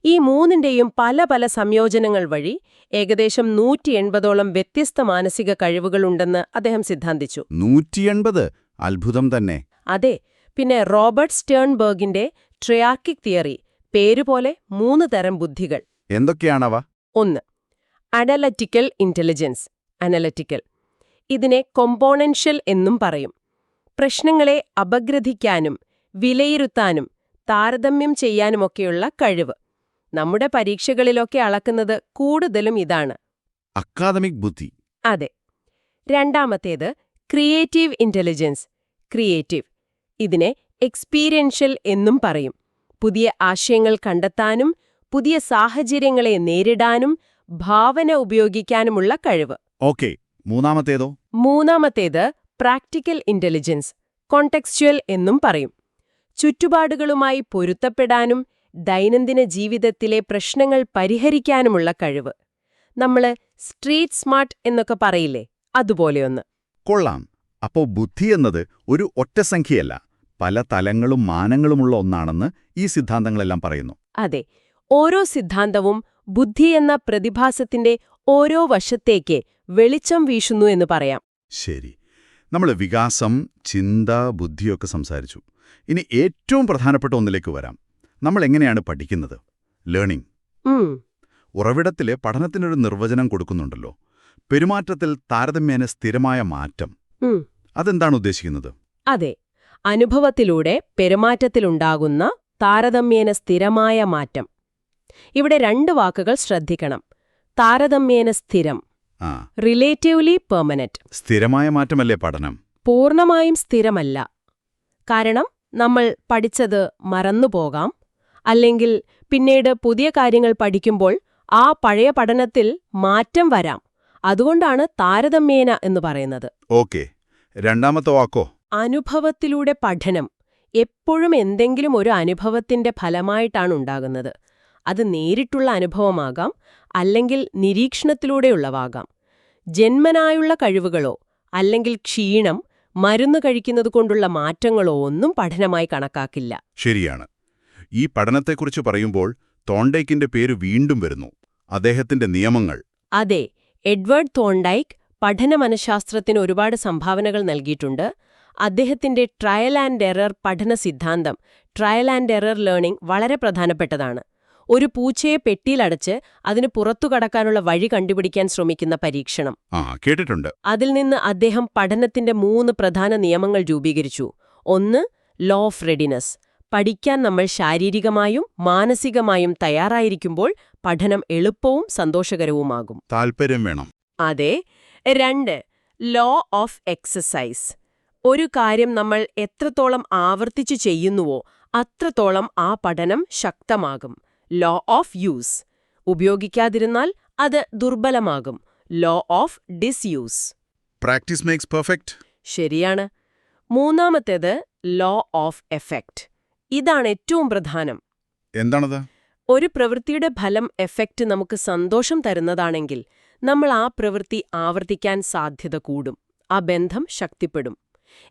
ഈ 3ന്റെയും പല പല സംയോജനങ്ങൾ വഴി ഏകദേശം 180ഓളം വ്യത്യസ്ത മാനസിക കഴിവുകളുണ്ടെന്ന് അദ്ദേഹം സിദ്ധാന്തിച്ചു. 180? അത്ഭുതം തന്നെ. അതെ, പിന്നെ റോബർട്ട് സ്റ്റേൺബർഗിന്റെ ട്രയാർക്കിക് തിയറി, പേരുപോലെ 3 തരം ബുദ്ധികൾ. എന്തൊക്കെയാണവ? 1. Analytical intelligence, analytical. ഇതിനെ കൊമ്പോണൻഷ്യൽ എന്നും പറയും. പ്രശ്നങ്ങളെ അപഗ്രഥിക്കാനും വിലയിരുത്താനും താരതമ്യം ചെയ്യാനുമൊക്കെയുള്ള കഴിവ്. നമ്മുടെ പരീക്ഷകളിലൊക്കെ അളക്കുന്നത് കൂടുതലും ഇതാണ്. അക്കാദമിക് ബുദ്ധി. അതെ. 2. Creative intelligence, creative. ഇതിനെ എക്സ്പീരിയൻഷ്യൽ എന്നും പറയും. പുതിയ ആശയങ്ങൾ കണ്ടെത്താനും പുതിയ സാഹചര്യങ്ങളെ നേരിടാനും ഭാവന ഉപയോഗിക്കാനുമുള്ള കഴിവ്. ഓക്കെ, 3. 3. പ്രാക്ടിക്കൽ ഇന്റലിജൻസ്, കോണ്ടെക്സ്ച്വൽ എന്നും പറയും. ചുറ്റുപാടുകളുമായി പൊരുത്തപ്പെടാനും ദൈനംദിന ജീവിതത്തിലെ പ്രശ്നങ്ങൾ പരിഹരിക്കാനുമുള്ള കഴിവ്. നമ്മള് സ്ട്രീറ്റ് സ്മാർട്ട് എന്നൊക്കെ പറയില്ലേ, അതുപോലെയൊന്ന്. കൊള്ളാം. അപ്പോ ബുദ്ധി എന്നത് ഒരു ഒറ്റ സംഖ്യയല്ല, പല തലങ്ങളും മാനങ്ങളുമുള്ള ഒന്നാണെന്ന് ഈ സിദ്ധാന്തങ്ങളെല്ലാം പറയുന്നു. അതെ, ഓരോ സിദ്ധാന്തവും ബുദ്ധി എന്ന പ്രതിഭാസത്തിന്റെ ഓരോ വശത്തേക്ക് വെളിച്ചം വീശുന്നു എന്ന് പറയാം. ശരി, നമ്മൾ വികാസം, ചിന്ത, ബുദ്ധിയൊക്കെ സംസാരിച്ചു. ഇനി ഏറ്റവും പ്രധാനപ്പെട്ട ഒന്നിലേക്ക് വരാം. നമ്മൾ എങ്ങനെയാണ് പഠിക്കുന്നത്? ലേണിംഗ്. ഉറവിടത്തിലെ പഠനത്തിനൊരു നിർവചനം കൊടുക്കുന്നുണ്ടല്ലോ. പെരുമാറ്റത്തിൽ താരതമ്യേന സ്ഥിരമായ മാറ്റം. അതെന്താണ് ഉദ്ദേശിക്കുന്നത്? അതെ, അനുഭവത്തിലൂടെ പെരുമാറ്റത്തിലുണ്ടാകുന്ന താരതമ്യേന സ്ഥിരമായ മാറ്റം. ഇവിടെ 2 വാക്കുകൾ ശ്രദ്ധിക്കണം. താരതമ്യേന സ്ഥിരം, ആ, റിലേറ്റീവ്ലി പെർമനന്റ്. സ്ഥിരമായ മാറ്റമല്ലേ പഠനം? പൂർണ്ണമായും സ്ഥിരമല്ല. കാരണം നമ്മൾ പഠിച്ചത് മറന്നുപോകാം, അല്ലെങ്കിൽ പിന്നീട് പുതിയ കാര്യങ്ങൾ പഠിക്കുമ്പോൾ ആ പഴയ പഠനത്തിൽ മാറ്റം വരാം. അതുകൊണ്ടാണ് താരതമ്യേന എന്ന് പറയുന്നത്. ഓക്കെ, രണ്ടാമത്തെ വാക്കോ? അനുഭവത്തിലൂടെ പഠനം എപ്പോഴും എന്തെങ്കിലും ഒരു അനുഭവത്തിന്റെ ഫലമായിട്ടാണ് ഉണ്ടാകുന്നത്. അത് നേരിട്ടുള്ള അനുഭവമാകാം, അല്ലെങ്കിൽ നിരീക്ഷണത്തിലൂടെയുള്ളവാകാം. ജന്മനായുള്ള കഴിവുകളോ അല്ലെങ്കിൽ ക്ഷീണം, മരുന്ന് കഴിക്കുന്നതുകൊണ്ടുള്ള മാറ്റങ്ങളോ ഒന്നും പഠനമായി കണക്കാക്കില്ല. ശരിയാണ്. ഈ പഠനത്തെക്കുറിച്ച് പറയുമ്പോൾ തോണ്ടൈക്കിന്റെ പേര് വീണ്ടും വരുന്നു. അദ്ദേഹത്തിന്റെ നിയമങ്ങൾ. അതെ, എഡ്വേർഡ് തോണ്ടൈക്ക് പഠനമനഃശാസ്ത്രത്തിന് ഒരുപാട് സംഭാവനകൾ നൽകിയിട്ടുണ്ട്. അദ്ദേഹത്തിന്റെ ട്രയൽ ആൻഡ് എറർ പഠന സിദ്ധാന്തം, ട്രയൽ ആൻഡ് എറർ ലേണിംഗ്, വളരെ പ്രധാനപ്പെട്ടതാണ്. ഒരു പൂച്ചയെ പെട്ടിയിലടച്ച് അതിന് പുറത്തു കടക്കാനുള്ള വഴി കണ്ടുപിടിക്കാൻ ശ്രമിക്കുന്ന പരീക്ഷണം. കേട്ടിട്ടുണ്ട്. അതിൽ നിന്ന് അദ്ദേഹം പഠനത്തിന്റെ 3 പ്രധാന നിയമങ്ങൾ രൂപീകരിച്ചു. 1, ലോ ഓഫ് റെഡിനെസ്. പഠിക്കാൻ നമ്മൾ ശാരീരികമായും മാനസികമായും തയ്യാറായിരിക്കുമ്പോൾ പഠനം എളുപ്പവും സന്തോഷകരവുമാകും. താൽപര്യം വേണം. അതെ. 2, ലോ ഓഫ് എക്സസൈസ്. ഒരു കാര്യം നമ്മൾ എത്രത്തോളം ആവർത്തിച്ചു ചെയ്യുന്നുവോ അത്രത്തോളം ആ പഠനം ശക്തമാകും. Law of use. ഉപയോഗിക്കാതിരുന്നാൽ അത് ദുർബലമാകും. Law of disuse. Practice makes perfect. ശരിയാണ്. 3ാമത്തേത് ലോ ഓഫ് എഫക്റ്റ്. ഇതാണ് ഏറ്റവും പ്രധാനം. എന്താണത്? ഒരു പ്രവൃത്തിയുടെ ഫലം എഫക്റ്റ് നമുക്ക് സന്തോഷം തരുന്നതാണെങ്കിൽ നമ്മൾ ആ പ്രവൃത്തി ആവർത്തിക്കാൻ സാധ്യത കൂടും. ആ ബന്ധം ശക്തിപ്പെടും.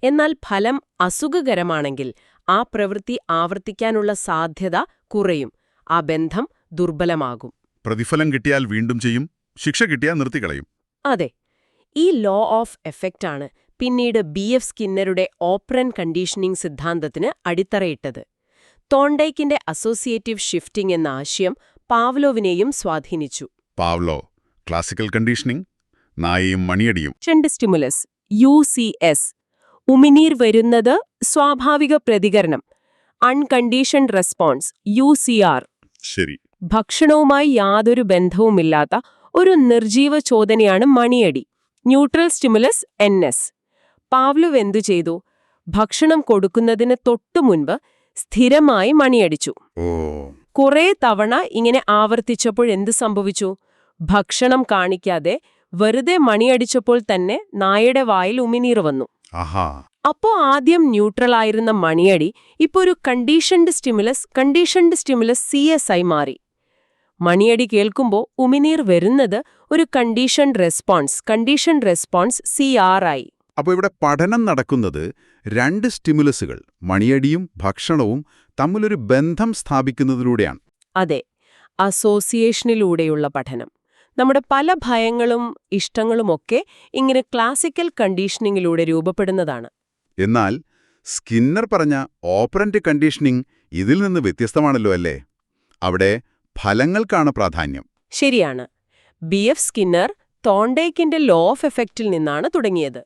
എന്നാൽ ഫലം അസുഖകരമാണെങ്കിൽ ആ പ്രവൃത്തി ആവർത്തിക്കാനുള്ള സാധ്യത കുറയും. ആ ബന്ധം ദുർബലമാകും. പ്രതിഫലം കിട്ടിയാൽ വീണ്ടും ചെയ്യും, ശിക്ഷ കിട്ടിയാൽ നിർത്തിക്കളയും. അതെ. ഈ ലോ ഓഫ് എഫക്റ്റാണ് പിന്നീട് BF സ്കിന്നറുടെ ഓപ്പറന്റ് കണ്ടീഷനിംഗ് സിദ്ധാന്തത്തിന് അടിത്തറയിട്ടത്. തോണ്ടൈക്കിന്റെ അസോസിയേറ്റീവ് ഷിഫ്റ്റിംഗ് എന്ന ആശയം പാവ്ലോവിനെയും സ്വാധീനിച്ചു. പാവ്ലോ, ക്ലാസിക്കൽ കണ്ടീഷനിംഗ്, നായയും മണിയടിയും. 2 സ്റ്റിമുലസ്, UCS. ഉമിനീർ വരുന്നത് സ്വാഭാവിക പ്രതികരണം, അൺകണ്ടീഷൻഡ് റെസ്പോൺസ്, UCR. ശരി. ഭക്ഷണവുമായി യാതൊരു ബന്ധവുമില്ലാത്ത ഒരു നിർജീവ ചോദനയാണ് മണിയടി, ന്യൂട്രൽ സ്റ്റിമുലസ്, NS. പാവ്ലോവ് എന്തു ചെയ്തു? ഭക്ഷണം കൊടുക്കുന്നതിന് തൊട്ടുമുൻപ് സ്ഥിരമായി മണിയടിച്ചു. കുറേ തവണ ഇങ്ങനെ ആവർത്തിച്ചപ്പോൾ എന്ത് സംഭവിച്ചു? ഭക്ഷണം കാണിക്കാതെ വെറുതെ മണിയടിച്ചപ്പോൾ തന്നെ നായയുടെ വായിൽ ഉമിനീർ വന്നു. അപ്പോ ആദ്യം ന്യൂട്രലായിരുന്ന മണിയടി ഇപ്പോൾ ഒരു കണ്ടീഷൻഡ് സ്റ്റിമുലസ് CS ആയി മാറി. മണിയടി കേൾക്കുമ്പോൾ ഉമിനീർ വരുന്നത് ഒരു കണ്ടീഷൻഡ് റെസ്പോൺസ് CR ആയി. അപ്പോൾ ഇവിടെ പഠനം നടക്കുന്നത് 2 സ്റ്റിമുലസുകൾ, മണിയടിയും ഭക്ഷണവും, തമ്മിലൊരു ബന്ധം സ്ഥാപിക്കുന്നതിലൂടെയാണ്. അതെ, അസോസിയേഷനിലൂടെയുള്ള പഠനം. നമ്മുടെ പല ഭയങ്ങളും ഇഷ്ടങ്ങളുമൊക്കെ ഇങ്ങനെ ക്ലാസിക്കൽ കണ്ടീഷനിങ്ങിലൂടെ രൂപപ്പെടുന്നതാണ്. എന്നാൽ സ്കിന്നർ പറഞ്ഞ ഓപ്പറന്റ് കണ്ടീഷനിംഗ് ഇതിൽ നിന്ന് വ്യത്യസ്തമാണല്ലോ അല്ലേ? അവിടെ ഫലങ്ങൾക്കാണ് പ്രാധാന്യം. ശരിയാണ്. BF സ്കിന്നർ തോണ്ടൈക്കിന്റെ ലോ ഓഫ് എഫക്റ്റിൽ നിന്നാണ് തുടങ്ങിയത്.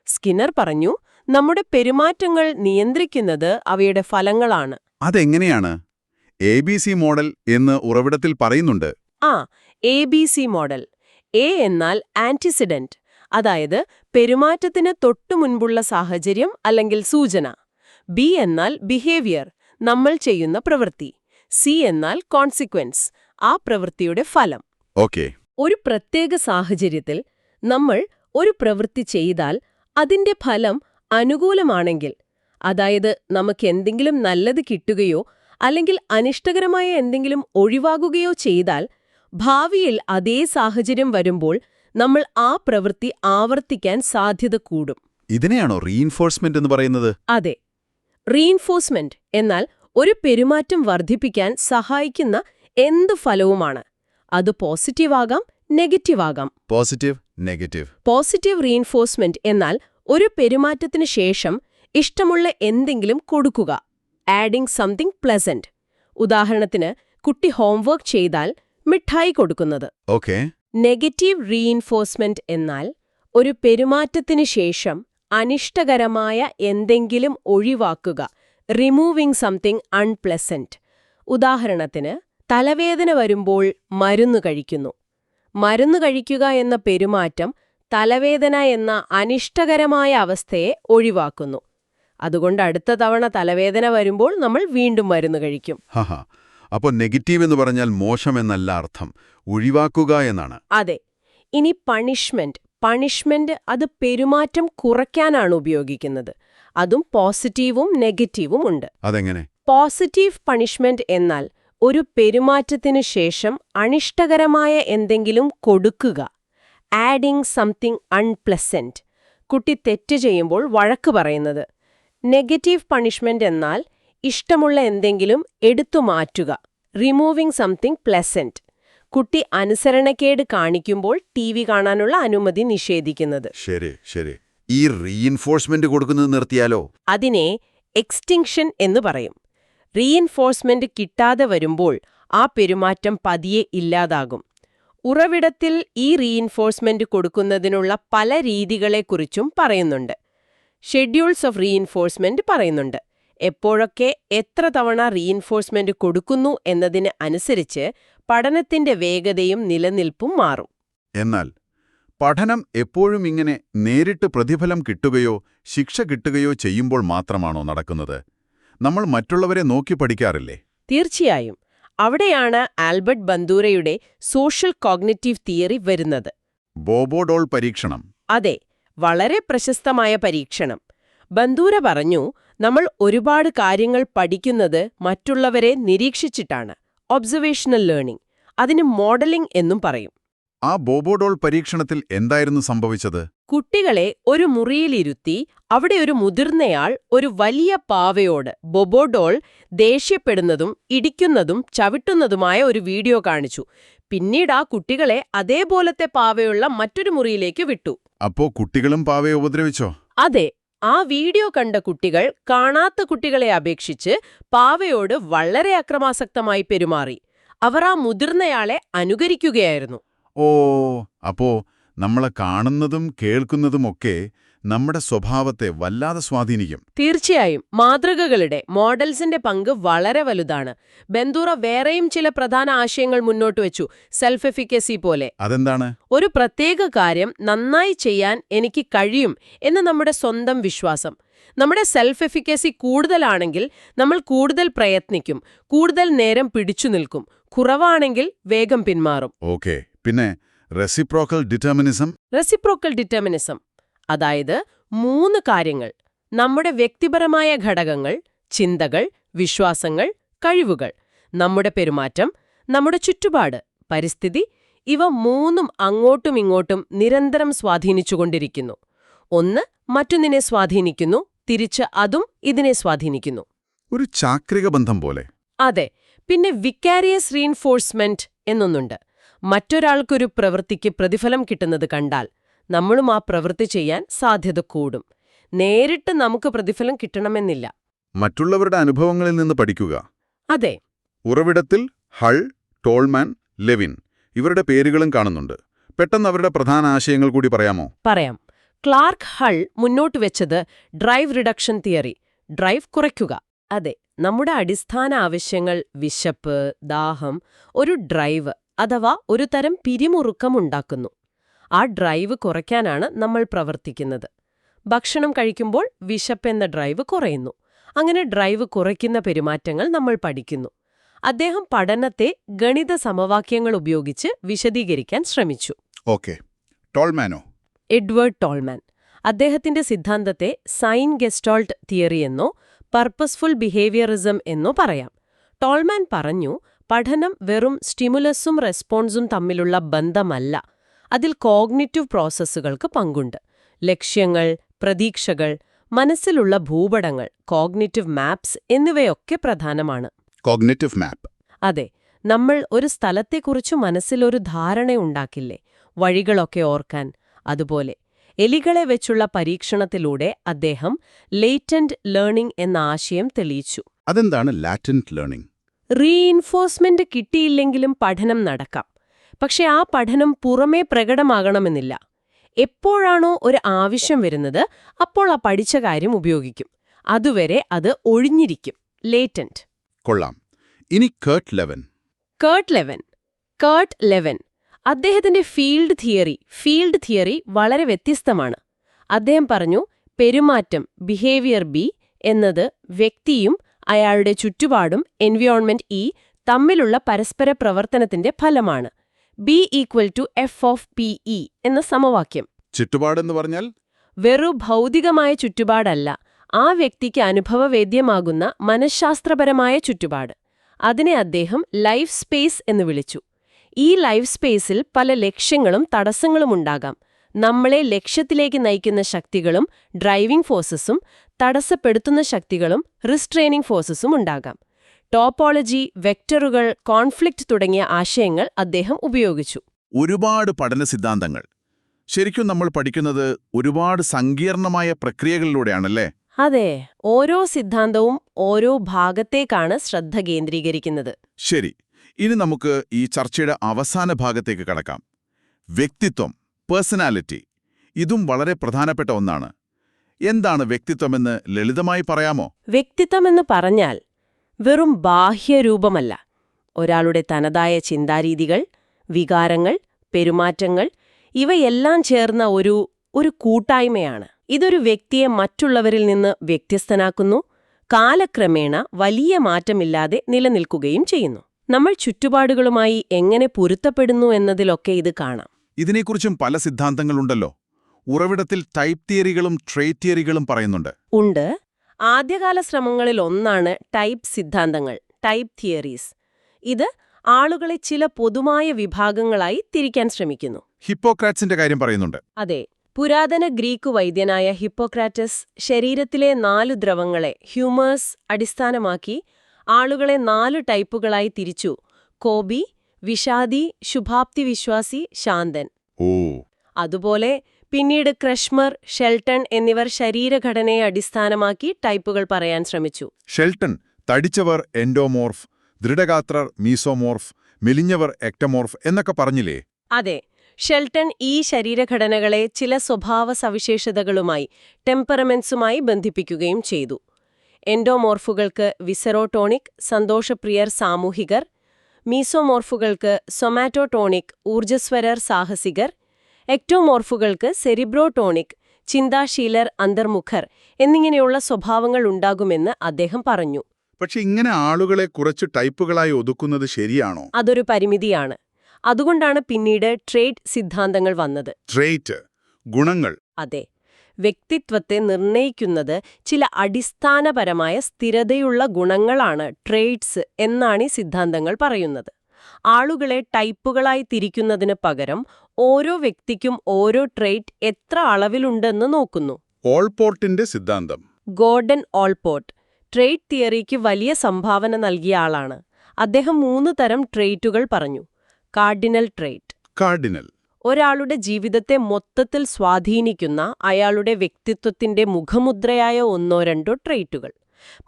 സ്കിന്നർ പറഞ്ഞു, നമ്മുടെ പെരുമാറ്റങ്ങൾ നിയന്ത്രിക്കുന്നത് അവയുടെ ഫലങ്ങളാണ്. അതെങ്ങനെയാണ്? ABC മോഡൽ എന്ന് ഉറവിടത്തിൽ പറയുന്നുണ്ട്. ABC model. A എന്നാൽ ആന്റിസിഡന്റ്, അതായത് പെരുമാറ്റത്തിന് തൊട്ടുമുൻപുള്ള സാഹചര്യം അല്ലെങ്കിൽ സൂചന. B എന്നാൽ ബിഹേവിയർ, നമ്മൾ ചെയ്യുന്ന പ്രവൃത്തി. C എന്നാൽ കോൺസിക്വൻസ്, ആ പ്രവൃത്തിയുടെ ഫലം. ഓക്കെ. ഒരു പ്രത്യേക സാഹചര്യത്തിൽ നമ്മൾ ഒരു പ്രവൃത്തി ചെയ്താൽ അതിന്റെ ഫലം അനുകൂലമാണെങ്കിൽ, അതായത് നമുക്ക് എന്തെങ്കിലും നല്ലത് കിട്ടുകയോ അല്ലെങ്കിൽ അനിഷ്ടകരമായ എന്തെങ്കിലും ഒഴിവാകുകയോ ചെയ്താൽ, ഭാവിയിൽ അതേ സാഹചര്യം വരുമ്പോൾ നമ്മൾ ആ പ്രവൃത്തി ആവർത്തിക്കാൻ സാധ്യത കൂടും. ഇതിനെയാണോ റീഇൻഫോഴ്സ്മെന്റ് എന്ന് പറയുന്നത്? അതെ. റീഇൻഫോഴ്സ്മെന്റ് എന്നാൽ ഒരു പെരുമാറ്റം വർദ്ധിപ്പിക്കാൻ സഹായിക്കുന്ന എന്ത് ഫലവുമാണ്. അത് പോസിറ്റീവ് ആകാം, നെഗറ്റീവ് ആകാം. Positive, negative. പോസിറ്റീവ് റീഇൻഫോഴ്സ്മെന്റ് എന്നാൽ ഒരു പെരുമാറ്റത്തിന് ശേഷം ഇഷ്ടമുള്ള എന്തെങ്കിലും കൊടുക്കുക, ആഡിംഗ് സംതിങ് പ്ലസന്റ്. ഉദാഹരണത്തിന്, കുട്ടി ഹോംവർക്ക് ചെയ്താൽ മിഠായി കൊടുക്കുന്നത്. ഓക്കെ. നെഗറ്റീവ് റീഇൻഫോഴ്സ്മെന്റ് എന്നാൽ ഒരു പെരുമാറ്റത്തിന് ശേഷം അനിഷ്ടകരമായ എന്തെങ്കിലും ഒഴിവാക്കുക, റിമൂവിംഗ് സംതിങ് അൺപ്ലസന്റ്. ഉദാഹരണത്തിന്, തലവേദന വരുമ്പോൾ മരുന്ന് കഴിക്കുന്നു. മരുന്ന് കഴിക്കുക എന്ന പെരുമാറ്റം തലവേദന എന്ന അനിഷ്ടകരമായ അവസ്ഥയെ ഒഴിവാക്കുന്നു. അതുകൊണ്ട് അടുത്ത തവണ തലവേദന വരുമ്പോൾ നമ്മൾ വീണ്ടും മരുന്ന് കഴിക്കും. ഹാ, അപ്പോൾ നെഗറ്റീവ് എന്ന് പറഞ്ഞാൽ മോശമെന്നല്ല അർത്ഥം, ഒഴിവാക്കുക എന്നാണ്. അതെ. ഇനി പണിഷ്മെന്റ് അത് പെരുമാറ്റം കുറയ്ക്കാനാണ് ഉപയോഗിക്കുന്നത്. അതും പോസിറ്റീവും നെഗറ്റീവും ഉണ്ട്. അതെങ്ങനെ? പോസിറ്റീവ് പണിഷ്മെന്റ് എന്നാൽ ഒരു പെരുമാറ്റത്തിനു ശേഷം അനിഷ്ടകരമായ എന്തെങ്കിലും കൊടുക്കുക, ആഡിങ് സംതിങ് അൺപ്ലസന്റ്. കുട്ടി തെറ്റ് ചെയ്യുമ്പോൾ വഴക്ക് പറയുന്നത്. നെഗറ്റീവ് പണിഷ്മെന്റ് എന്നാൽ ഇഷ്ടമുള്ള എന്തെങ്കിലും എടുത്തു മാറ്റുക, റിമൂവിംഗ് സംതിങ് പ്ലസന്റ്. കുട്ടി അനുസരണക്കേട് കാണിക്കുമ്പോൾ TV കാണാനുള്ള അനുമതി നിഷേധിക്കുന്നത്. ശരി. ഈ റീഇൻഫോഴ്സ്മെന്റ് കൊടുക്കുന്നത് നിർത്തിയാലോ? അതിനെ എക്സ്റ്റിങ്ഷൻ എന്ന് പറയും. റീഇൻഫോഴ്സ്മെന്റ് കിട്ടാതെ വരുമ്പോൾ ആ പെരുമാറ്റം പതിയെ ഇല്ലാതാകും. ഉറവിടത്തിൽ ഈ റീഇൻഫോഴ്സ്മെന്റ് കൊടുക്കുന്നതിനുള്ള പല രീതികളെക്കുറിച്ചും പറയുന്നുണ്ട്. ഷെഡ്യൂൾസ് ഓഫ് റീഇൻഫോഴ്സ്മെന്റ് പറയുന്നുണ്ട്. എപ്പോഴൊക്കെ എത്ര തവണ റീഇൻഫോഴ്സ്മെന്റ് കൊടുക്കുന്നു എന്നതിന് അനുസരിച്ച് പഠനത്തിന്റെ വേഗതയും നിലനിൽപ്പും മാറും. എന്നാൽ പഠനം എപ്പോഴും ഇങ്ങനെ നേരിട്ട് പ്രതിഫലം കിട്ടുകയോ ശിക്ഷ കിട്ടുകയോ ചെയ്യുമ്പോൾ മാത്രമാണോ നടക്കുന്നത്? നമ്മൾ മറ്റുള്ളവരെ നോക്കി പഠിക്കാറില്ലേ? തീർച്ചയായും. അവിടെയാണ് ആൽബർട്ട് ബന്ദൂരയുടെ സോഷ്യൽ കോഗ്നിറ്റീവ് തിയറി വരുന്നത്. ബോബോ-ഡോൾ പരീക്ഷണം. അതെ, വളരെ പ്രശസ്തമായ പരീക്ഷണം. ബന്ദൂര പറഞ്ഞു, നമ്മൾ ഒരുപാട് കാര്യങ്ങൾ പഠിക്കുന്നത് മറ്റുള്ളവരെ നിരീക്ഷിച്ചിട്ടാണ്. Observational learning. അതിന് മോഡലിംഗ് എന്നും പറയും. ആ ബോബോ-ഡോൾ പരീക്ഷണത്തിൽ എന്തായിരുന്നു സംഭവിച്ചത്? കുട്ടികളെ ഒരു മുറിയിലിരുത്തി അവിടെ ഒരു മുതിർന്നയാൾ ഒരു വലിയ പാവയോട് ബോബോ-ഡോൾ ദേഷ്യപ്പെടുന്നതും ഇടിക്കുന്നതും ചവിട്ടുന്നതുമായ ഒരു വീഡിയോ കാണിച്ചു. പിന്നീട് ആ കുട്ടികളെ അതേപോലത്തെ പാവയുള്ള മറ്റൊരു മുറിയിലേക്ക് വിട്ടു. അപ്പോ കുട്ടികളും പാവയെ ഉപദ്രവിച്ചോ? അതെ. ആ വീഡിയോ കണ്ട കുട്ടികൾ കാണാത്ത കുട്ടികളെ അപേക്ഷിച്ച് പാവയോട് വളരെ അക്രമാസക്തമായി പെരുമാറി. അവർ ആ മുതിർന്നയാളെ അനുകരിക്കുകയായിരുന്നു. ഓ, അപ്പോ നമ്മളെ കാണുന്നതും കേൾക്കുന്നതുമൊക്കെ നമ്മുടെ സ്വഭാവത്തെ വല്ലാതെ സ്വാധീനിക്കും. തീർച്ചയായും. മാതൃകകളുടെ മോഡൽസിന്റെ പങ്ക് വളരെ വലുതാണ്. ബന്ദൂറ വേറെയും ചില പ്രധാന ആശയങ്ങൾ മുന്നോട്ട് വെച്ചു. സെൽഫ് എഫിക്കസി പോലെ. അതെന്താണ്? ഒരു പ്രത്യേക കാര്യം നന്നായി ചെയ്യാൻ എനിക്ക് കഴിയും എന്ന് നമ്മുടെ സ്വന്തം വിശ്വാസം. നമ്മുടെ സെൽഫ് എഫിക്കസി കൂടുതലാണെങ്കിൽ നമ്മൾ കൂടുതൽ പ്രയത്നിക്കും, കൂടുതൽ നേരം പിടിച്ചു നിൽക്കും. കുറവാണെങ്കിൽ വേഗം പിന്മാറും. ഓക്കെ. പിന്നെ റെസിപ്രോക്കൽ ഡിറ്റർമിനിസം, അതായത് 3 കാര്യങ്ങൾ: നമ്മുടെ വ്യക്തിപരമായ ഘടകങ്ങൾ, ചിന്തകൾ, വിശ്വാസങ്ങൾ, കഴിവുകൾ, നമ്മുടെ പെരുമാറ്റം, നമ്മുടെ ചുറ്റുപാട്, പരിസ്ഥിതി. ഇവ 3ഉം അങ്ങോട്ടും ഇങ്ങോട്ടും നിരന്തരം സ്വാധീനിച്ചുകൊണ്ടിരിക്കുന്നു. ഒന്ന് മറ്റൊന്നിനെ സ്വാധീനിക്കുന്നു, തിരിച്ച് അതും ഇതിനെ സ്വാധീനിക്കുന്നു. ഒരു ചാക്രിക ബന്ധം പോലെ. അതെ. പിന്നെ വിക്കാരിയസ് റീൻഫോഴ്സ്മെന്റ് എന്നൊന്നുണ്ട്. മറ്റൊരാൾക്കൊരു പ്രവൃത്തിക്ക് പ്രതിഫലം കിട്ടുന്നത് കണ്ടാൽ നമ്മളും ആ പ്രവൃത്തി ചെയ്യാൻ സാധ്യത കൂടും. നേരിട്ട് നമുക്ക് പ്രതിഫലം കിട്ടണമെന്നില്ല. മറ്റുള്ളവരുടെ അനുഭവങ്ങളിൽ നിന്ന് പഠിക്കുക. അതെ. ഉറവിടത്തിൽ ഹൾ, ടോൾമാൻ, ലെവിൻ ഇവരുടെ പേരുകളും കാണുന്നുണ്ട്. പെട്ടെന്ന് അവരുടെ പ്രധാന ആശയങ്ങൾ കൂടി പറയാമോ? പറയാം. ക്ലാർക്ക് ഹൾ മുന്നോട്ട് വെച്ചത് ഡ്രൈവ് റിഡക്ഷൻ തിയറി, ഡ്രൈവ് കുറയ്ക്കുക. അതെ, നമ്മുടെ അടിസ്ഥാന ആവശ്യങ്ങൾ, വിശപ്പ്, ദാഹം, ഒരു ഡ്രൈവ് അഥവാ ഒരു തരം പിരിമുറുക്കമുണ്ടാക്കുന്നു. ആ ഡ്രൈവ് കുറയ്ക്കാനാണ് നമ്മൾ പ്രവർത്തിക്കുന്നത്. ഭക്ഷണം കഴിക്കുമ്പോൾ വിശപ്പെന്ന ഡ്രൈവ് കുറയുന്നു. അങ്ങനെ ഡ്രൈവ് കുറയ്ക്കുന്ന പെരുമാറ്റങ്ങൾ നമ്മൾ പഠിക്കുന്നു. അദ്ദേഹം പഠനത്തെ ഗണിത സമവാക്യങ്ങൾ ഉപയോഗിച്ച് വിശദീകരിക്കാൻ ശ്രമിച്ചു. ഓക്കെ. ടോൾമാനോ? Edward Tolman. അദ്ദേഹത്തിന്റെ സിദ്ധാന്തത്തെ സൈൻ ഗെസ്റ്റാൾട്ട് തിയറി എന്നോ പർപ്പസ്ഫുൾ ബിഹേവിയറിസം എന്നോ പറയാം. ടോൾമാൻ പറഞ്ഞു, പഠനം വെറും സ്റ്റിമുലസും റെസ്പോൺസും തമ്മിലുള്ള ബന്ധമല്ല. അതിൽ കോഗ്നിറ്റീവ് പ്രോസസ്സുകൾക്ക് പങ്കുണ്ട്. ലക്ഷ്യങ്ങൾ, പ്രതീക്ഷകൾ, മനസ്സിലുള്ള ഭൂപടങ്ങൾ, കോഗ്നിറ്റീവ് മാപ്സ് എന്നിവയൊക്കെ പ്രധാനമാണ്. കോഗ്നിറ്റീവ് മാപ്പ്. അതെ. നമ്മൾ ഒരു സ്ഥലത്തെക്കുറിച്ച് മനസ്സിലൊരു ധാരണയുണ്ടാക്കില്ലേ, വഴികളൊക്കെ ഓർക്കാൻ. അതുപോലെ എലികളെ വെച്ചുള്ള പരീക്ഷണത്തിലൂടെ അദ്ദേഹം ലേറ്റന്റ് ലേണിംഗ് എന്ന ആശയം തെളിയിച്ചു. അതെന്താണ് ലാറ്റന്റ് ലേണിംഗ്? റീഇൻഫോഴ്സ്മെന്റ് കിട്ടിയില്ലെങ്കിലും പഠനം നടക്കാം. പക്ഷെ ആ പഠനം പുറമേ പ്രകടമാകണമെന്നില്ല. എപ്പോഴാണോ ഒരു ആവശ്യം വരുന്നത് അപ്പോൾ ആ പഠിച്ച കാര്യം ഉപയോഗിക്കും. അതുവരെ അത് ഒഴിഞ്ഞിരിക്കും, ലേറ്റന്റ്. കൊള്ളാം. ഇനി കർട്ട് ലെവൻ അദ്ദേഹത്തിന്റെ ഫീൽഡ് തിയറി വളരെ വ്യത്യസ്തമാണ്. അദ്ദേഹം പറഞ്ഞു, പെരുമാറ്റം ബിഹേവിയർ ബി എന്നത് വ്യക്തിയും അയാളുടെ ചുറ്റുപാടും എൻവയോൺമെന്റ് ഇ തമ്മിലുള്ള പരസ്പര പ്രവർത്തനത്തിന്റെ ഫലമാണ്. B=F(P)E എന്ന സമവാക്യം. ചുറ്റുപാടെന്ന് പറഞ്ഞാൽ വെറു ഭൗതികമായ ചുറ്റുപാടല്ല, ആ വ്യക്തിക്ക് അനുഭവവേദ്യമാകുന്ന മനഃശാസ്ത്രപരമായ ചുറ്റുപാട്. അതിനെ അദ്ദേഹം ലൈഫ് സ്പേസ് എന്ന് വിളിച്ചു. ഈ ലൈഫ് സ്പേസിൽ പല ലക്ഷ്യങ്ങളും തടസ്സങ്ങളും ഉണ്ടാകാം. നമ്മളെ ലക്ഷ്യത്തിലേക്ക് നയിക്കുന്ന ശക്തികളും ഡ്രൈവിംഗ് ഫോഴ്സസും തടസ്സപ്പെടുത്തുന്ന ശക്തികളും റിസ്ട്രെയിനിംഗ് ഫോഴ്സസും ഉണ്ടാകാം. ടോപ്പോളജി, വെക്ടറുകൾ, കോൺഫ്ലിക്റ്റ് തുടങ്ങിയ ആശയങ്ങൾ അദ്ദേഹം ഉപയോഗിച്ചു. ഒരുപാട് പഠന സിദ്ധാന്തങ്ങൾ. ശരിക്കും നമ്മൾ പഠിക്കുന്നത് ഒരുപാട് സങ്കീർണമായ പ്രക്രിയകളിലൂടെയാണല്ലേ? അതെ, ഓരോ സിദ്ധാന്തവും ഓരോ ഭാഗത്തേക്കാണ് ശ്രദ്ധ കേന്ദ്രീകരിക്കുന്നത്. ശരി, ഇനി നമുക്ക് ഈ ചർച്ചയുടെ അവസാന ഭാഗത്തേക്ക് കടക്കാം. വ്യക്തിത്വം, പേഴ്സണാലിറ്റി. ഇതും വളരെ പ്രധാനപ്പെട്ട ഒന്നാണ്. എന്താണ് വ്യക്തിത്വമെന്ന് ലളിതമായി പറയാമോ? വ്യക്തിത്വമെന്ന് പറഞ്ഞാൽ വെറും ബാഹ്യരൂപമല്ല. ഒരാളുടെ തനതായ ചിന്താരീതികൾ, വികാരങ്ങൾ, പെരുമാറ്റങ്ങൾ ഇവയെല്ലാം ചേർന്ന ഒരു കൂട്ടായ്മയാണ്. ഇതൊരു വ്യക്തിയെ മറ്റുള്ളവരിൽ നിന്ന് വ്യത്യസ്തനാക്കുന്നു, കാലക്രമേണ വലിയ മാറ്റമില്ലാതെ നിലനിൽക്കുകയും ചെയ്യുന്നു. നമ്മൾ ചുറ്റുപാടുകളുമായി എങ്ങനെ പൊരുത്തപ്പെടുന്നു എന്നതിലൊക്കെ ഇത് കാണാം. ഇതിനെക്കുറിച്ചും പല സിദ്ധാന്തങ്ങളുണ്ടല്ലോ. ഉറവിടത്തിൽ ടൈപ്പ് തിയറികളും ട്രേറ്റ് തിയറികളും പറയുന്നുണ്ട്. ഉണ്ട്. ആദ്യകാല ശ്രമങ്ങളിൽ ഒന്നാണ് ടൈപ്പ് സിദ്ധാന്തങ്ങൾ, ടൈപ്പ് തിയറീസ്. ഇത് ആളുകളെ ചില പൊതുവായ വിഭാഗങ്ങളായി തിരിക്കാൻ ശ്രമിക്കുന്നു. ഹിപ്പോക്രാറ്റ്സിന്റെ കാര്യം പറയുന്നുണ്ട്. അതെ, പുരാതന ഗ്രീക്ക് വൈദ്യനായ ഹിപ്പോക്രാറ്റസ് ശരീരത്തിലെ 4 ദ്രവങ്ങളെ, ഹ്യൂമേഴ്സ്, അടിസ്ഥാനമാക്കി ആളുകളെ 4 ടൈപ്പുകളായി തിരിച്ചു: കോപി, വിഷാദി, ശുഭാപ്തിവിശ്വാസി, ശാന്തൻ. അതുപോലെ പിന്നീട് ക്രഷ്മർ, ഷെൽട്ടൺ എന്നിവർ ശരീരഘടനയെ അടിസ്ഥാനമാക്കി ടൈപ്പുകൾ പറയാൻ ശ്രമിച്ചു. ഷെൽട്ടൺ തടിച്ചവർ എൻഡോമോർഫ്, ദൃഢഗാത്രർ മീസോമോർഫ്, മെലിഞ്ഞവർ എക്ടമോർഫ് എന്നൊക്കെ പറഞ്ഞില്ലേ? അതെ, ഷെൽട്ടൺ ഈ ശരീരഘടനകളെ ചില സ്വഭാവ സവിശേഷതകളുമായി, ടെമ്പറമെന്റ്സുമായി ബന്ധിപ്പിക്കുകയും ചെയ്തു. എൻഡോമോർഫുകൾക്ക് വിസെറോട്ടോണിക്, സന്തോഷപ്രിയർ, സാമൂഹികർ; മീസോമോർഫുകൾക്ക് സൊമാറ്റോട്ടോണിക്, ഊർജ്ജസ്വരർ, സാഹസികർ; എക്ടോമോർഫുകൾക്ക് സെറിബ്രോട്ടോണിക്, ചിന്താശീലർ, അന്തർമുഖർ എന്നിങ്ങനെയുള്ള സ്വഭാവങ്ങൾ ഉണ്ടാകുമെന്ന് അദ്ദേഹം പറഞ്ഞു. പക്ഷെ ഇങ്ങനെ ആളുകളെ കുറച്ച് ടൈപ്പുകളായി ഒതുക്കുന്നത് ശരിയാണോ? അതൊരു പരിമിതിയാണ്. അതുകൊണ്ടാണ് പിന്നീട് ട്രേറ്റ് സിദ്ധാന്തങ്ങൾ വന്നത്. ട്രേറ്റ്, ഗുണങ്ങൾ. അതെ, വ്യക്തിത്വത്തെ നിർണയിക്കുന്നത് ചില അടിസ്ഥാനപരമായ സ്ഥിരതയുള്ള ഗുണങ്ങളാണ്, ട്രേറ്റ്സ് എന്നാണ് ഈ സിദ്ധാന്തങ്ങൾ പറയുന്നത്. ആളുകളെ ടൈപ്പുകളായി തിരിക്കുന്നതിന് പകരം ഓരോ വ്യക്തിക്കും ഓരോ ട്രേറ്റ് എത്ര അളവിലുണ്ടെന്ന് നോക്കുന്നു. ഓൾപോർട്ടിന്റെ സിദ്ധാന്തം. ഗോർഡൻ ഓൾപോർട്ട് ട്രേറ്റ് തിയറിക്ക് വലിയ സംഭാവന നൽകിയ ആളാണ്. അദ്ദേഹം 3 തരം ട്രേറ്റുകൾ പറഞ്ഞു. കാർഡിനൽ ട്രേറ്റ്, ഒരാളുടെ ജീവിതത്തെ മൊത്തത്തിൽ സ്വാധീനിക്കുന്ന അയാളുടെ വ്യക്തിത്വത്തിന്റെ മുഖമുദ്രയായ 1-2 ട്രേറ്റുകൾ.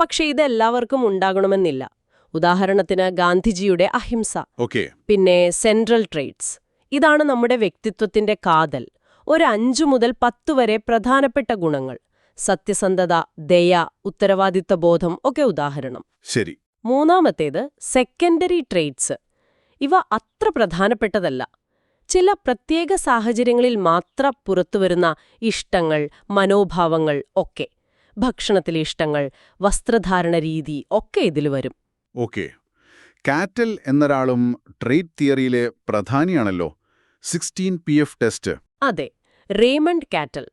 പക്ഷേ ഇത് എല്ലാവർക്കും ഉണ്ടാകണമെന്നില്ല. ഉദാഹരണത്തിന് ഗാന്ധിജിയുടെ അഹിംസ. പിന്നെ സെൻട്രൽ ട്രേറ്റ്സ്, ഇതാണ് നമ്മുടെ വ്യക്തിത്വത്തിന്റെ കാതൽ. ഒരു 5 മുതൽ 10 വരെ പ്രധാനപ്പെട്ട ഗുണങ്ങൾ. സത്യസന്ധത, ദയ, ഉത്തരവാദിത്തബോധം ഒക്കെ ഉദാഹരണം. ശരി. മൂന്നാമത്തേത് സെക്കൻഡറി ട്രേറ്റ്സ്. ഇവ അത്ര പ്രധാനപ്പെട്ടതല്ല. ചില പ്രത്യേക സാഹചര്യങ്ങളിൽ മാത്രം പുറത്തുവരുന്ന ഇഷ്ടങ്ങൾ, മനോഭാവങ്ങൾ ഒക്കെ. ഭക്ഷണത്തിലെ ഇഷ്ടങ്ങൾ, വസ്ത്രധാരണ രീതി ഒക്കെ ഇതിൽ വരും. കാറ്റൽ എന്നൊരാളും ട്രേറ്റ് തിയറിയിലെ പ്രധാനിയാണല്ലോ. 16PF test. അതെ, റേമണ്ട് കാറ്റൽ.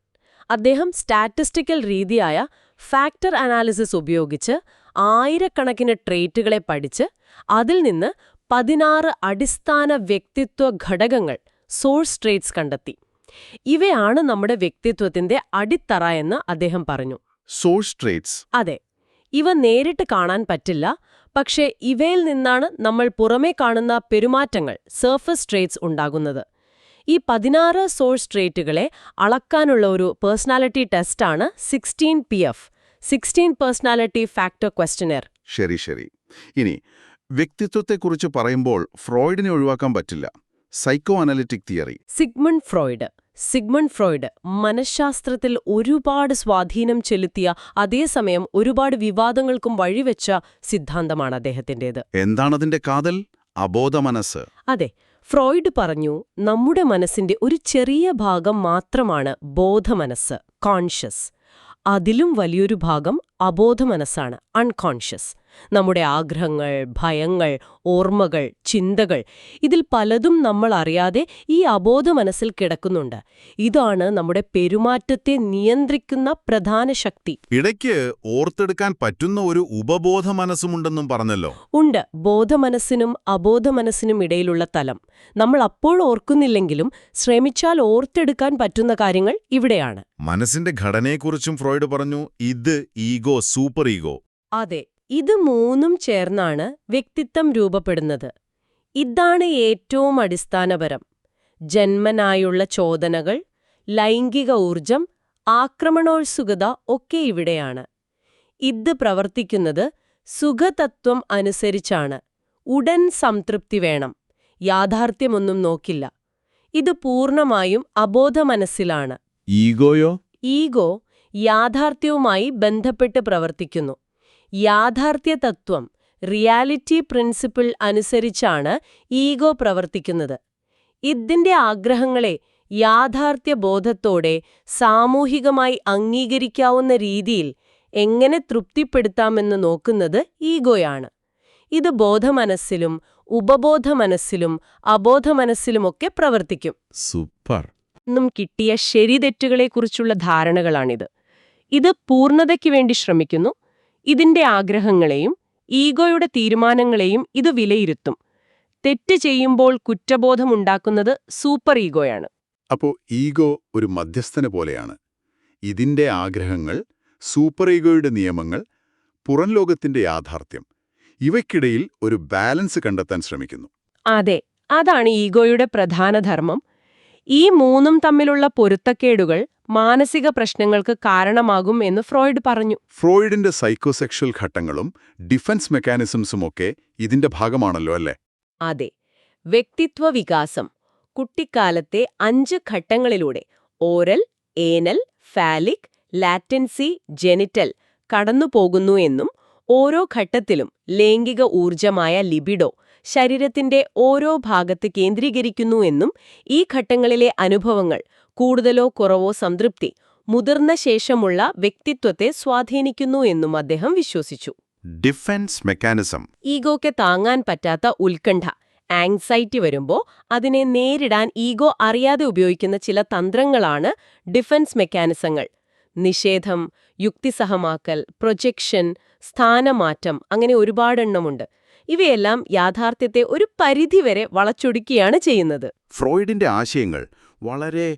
അദ്ദേഹം സ്റ്റാറ്റിസ്റ്റിക്കൽ രീതിയായ ഫാക്ടർ അനാലിസിസ് ഉപയോഗിച്ച് ആയിരക്കണക്കിന് ട്രേറ്റുകളെ പഠിച്ച് അതിൽ നിന്ന് 16 അടിസ്ഥാന വ്യക്തിത്വ ഘടകങ്ങൾ, സോഴ്സ് ട്രേറ്റ്സ് കണ്ടെത്തി. ഇവയാണ് നമ്മുടെ വ്യക്തിത്വത്തിന്റെ അടിത്തറ എന്ന് അദ്ദേഹം പറഞ്ഞു. Source traits. അതെ, ഇവ നേരിട്ട് കാണാൻ പറ്റില്ല, പക്ഷേ ഇവയിൽ നിന്നാണ് നമ്മൾ പുറമേ കാണുന്ന പെരുമാറ്റങ്ങൾ, സർഫസ് ട്രേറ്റ്സ് ഉണ്ടാകുന്നത്. ഈ 16 സോഴ്സ് ട്രേറ്റുകളെ അളക്കാനുള്ള ഒരു പേഴ്സണാലിറ്റി ടെസ്റ്റാണ് 16PF, 16 പേഴ്സണാലിറ്റി ഫാക്ടർ ക്വസ്റ്റ്യനെയർ. ശരി. ഇനി വ്യക്തിത്വത്തെക്കുറിച്ച് പറയുമ്പോൾ ഫ്രോയിഡിനെ ഒഴിവാക്കാൻ പറ്റില്ല. Psycho analytic theory. Sigmund Freud Sigmund Freud മനഃശാസ്ത്രത്തിൽ ഒരുപാട് സ്വാധീനം ചെലുത്തിയ, അതേസമയം ഒരുപാട് വിവാദങ്ങൾക്കും വഴിവെച്ച സിദ്ധാന്തമാണ് അദ്ദേഹത്തിന്റേത്. എന്താണതിന്റെ കാതൽ? അബോധമനസ്സ്. അതെ, ഫ്രോയിഡ് പറഞ്ഞു, നമ്മുടെ മനസ്സിന്റെ ഒരു ചെറിയ ഭാഗം മാത്രമാണ് ബോധമനസ്സ്, കോൺഷ്യസ്. അതിലും വലിയൊരു ഭാഗം അബോധമനസ്സാണ്, അൺകോൺഷ്യസ്. നമ്മുടെ ആഗ്രഹങ്ങൾ, ഭയങ്ങൾ, ഓർമ്മകൾ, ചിന്തകൾ, ഇതിൽ പലതും നമ്മൾ അറിയാതെ ഈ അബോധ മനസ്സിൽ കിടക്കുന്നുണ്ട്. ഇതാണ് നമ്മുടെ പെരുമാറ്റത്തെ നിയന്ത്രിക്കുന്ന പ്രധാന ശക്തി. ഇടയ്ക്ക് ഓർത്തെടുക്കാൻ പറ്റുന്ന ഒരു ഉപബോധ മനസ്സുമുണ്ടെന്നും പറഞ്ഞല്ലോ. ഉണ്ട്. ബോധമനസ്സിനും അബോധ മനസ്സിനും ഇടയിലുള്ള തലം. നമ്മൾ അപ്പോൾ ഓർക്കുന്നില്ലെങ്കിലും ശ്രമിച്ചാൽ ഓർത്തെടുക്കാൻ പറ്റുന്ന കാര്യങ്ങൾ ഇവിടെയാണ്. മനസ്സിന്റെ ഘടനയെക്കുറിച്ചും ഫ്രോയിഡ് പറഞ്ഞു, ഇത് ഈഗോ, സൂപ്പർ ഈഗോ. അതെ, ഇത് മൂന്നും ചേർന്നാണ് വ്യക്തിത്വം രൂപപ്പെടുന്നത്. ഇതാണ് ഏറ്റവും അടിസ്ഥാനപരം. ജന്മനായുള്ള ചോദനകൾ, ലൈംഗിക ഊർജം, ആക്രമണോത്സുകത ഒക്കെ ഇവിടെയാണ്. ഇത് പ്രവർത്തിക്കുന്നത് സുഖതത്വം അനുസരിച്ചാണ്. ഉടൻ സംതൃപ്തി വേണം, യാഥാർത്ഥ്യമൊന്നും നോക്കില്ല. ഇത് പൂർണ്ണമായും അബോധ മനസ്സിലാണ്. ഈഗോയോ? ഈഗോ യാഥാർത്ഥ്യവുമായി ബന്ധപ്പെട്ട് പ്രവർത്തിക്കുന്നു. യാഥാർത്ഥ്യ തത്വം, റിയാലിറ്റി പ്രിൻസിപ്പിൾ അനുസരിച്ചാണ് ഈഗോ പ്രവർത്തിക്കുന്നത്. ഇതിന്റെ ആഗ്രഹങ്ങളെ യാഥാർത്ഥ്യബോധത്തോടെ സാമൂഹികമായി അംഗീകരിക്കാവുന്ന രീതിയിൽ എങ്ങനെ തൃപ്തിപ്പെടുത്താമെന്ന് നോക്കുന്നത് ഈഗോയാണ്. ഇത് ബോധമനസ്സിലും ഉപബോധമനസ്സിലും അബോധമനസ്സിലുമൊക്കെ പ്രവർത്തിക്കും. സൂപ്പർ. ും കിട്ടിയ ശരിതെറ്റുകളെക്കുറിച്ചുള്ള ധാരണകളാണിത്. ഇത് പൂർണ്ണതയ്ക്ക് വേണ്ടി ശ്രമിക്കുന്നു. ഇതിന്റെ ആഗ്രഹങ്ങളെയും ഈഗോയുടെ തീരുമാനങ്ങളെയും ഇത് വിലയിരുത്തും. തെറ്റ് ചെയ്യുമ്പോൾ കുറ്റബോധമുണ്ടാക്കുന്നത് സൂപ്പർ ഈഗോയാണ്. അപ്പോ ഈഗോ ഒരു മധ്യസ്ഥന പോലെയാണ്. ഇതിന്റെ ആഗ്രഹങ്ങൾ, സൂപ്പർ ഈഗോയുടെ നിയമങ്ങൾ, പുറം ലോകത്തിന്റെ യാഥാർത്ഥ്യം, ഇവയ്ക്കിടയിൽ ഒരു ബാലൻസ് കണ്ടെത്താൻ ശ്രമിക്കുന്നു. അതെ, അതാണ് ഈഗോയുടെ പ്രധാന ധർമ്മം. ഈ മൂന്നും തമ്മിലുള്ള പൊരുത്തക്കേടുകൾ മാനസിക പ്രശ്നങ്ങൾക്ക് കാരണമാകും എന്ന് ഫ്രോയിഡ് പറഞ്ഞു. ഫ്രോയിഡിന്റെ സൈക്കോസെക്ഷൽ ഘട്ടങ്ങളും ഡിഫൻസ് മെക്കാനിസംസുമൊക്കെ ഇതിന്റെ ഭാഗമാണല്ലോ അല്ലേ? അതെ, വ്യക്തിത്വ വികാസം കുട്ടിക്കാലത്തെ 5 ഘട്ടങ്ങളിലൂടെ oral, anal, phallic, latency, genital കടന്നുപോകുന്നു എന്നും ഓരോ ഘട്ടത്തിലും ലൈംഗിക ഊർജമായ ലിബിഡോ ശരീരത്തിന്റെ ഓരോ ഭാഗത്ത് കേന്ദ്രീകരിക്കുന്നു എന്നും ഈ ഘട്ടങ്ങളിലെ അനുഭവങ്ങൾ കൂടുതലോ കുറവോ സംതൃപ്തി മുതിർന്ന ശേഷമുള്ള വ്യക്തിത്വത്തെ സ്വാധീനിക്കുന്നു എന്നും അദ്ദേഹം വിശ്വസിച്ചു. Defence mechanism. ഈഗോയ്ക്ക് താങ്ങാൻ പറ്റാത്ത ഉത്കണ്ഠ, ആങ്സൈറ്റി വരുമ്പോൾ അതിനെ നേരിടാൻ ഈഗോ അറിയാതെ ഉപയോഗിക്കുന്ന ചില തന്ത്രങ്ങളാണ് ഡിഫൻസ് മെക്കാനിസങ്ങൾ. നിഷേധം, യുക്തിസഹമാക്കൽ, പ്രൊജക്ഷൻ, സ്ഥാനമാറ്റം, അങ്ങനെ ഒരുപാടെണ്ണമുണ്ട്. ഇവയെല്ലാം യാഥാർത്ഥ്യത്തെ ഒരു പരിധിവരെ വളച്ചൊടുക്കുകയാണ് ചെയ്യുന്നത്. ഫ്രോയിഡിന്റെ ആശയങ്ങൾ വളരെ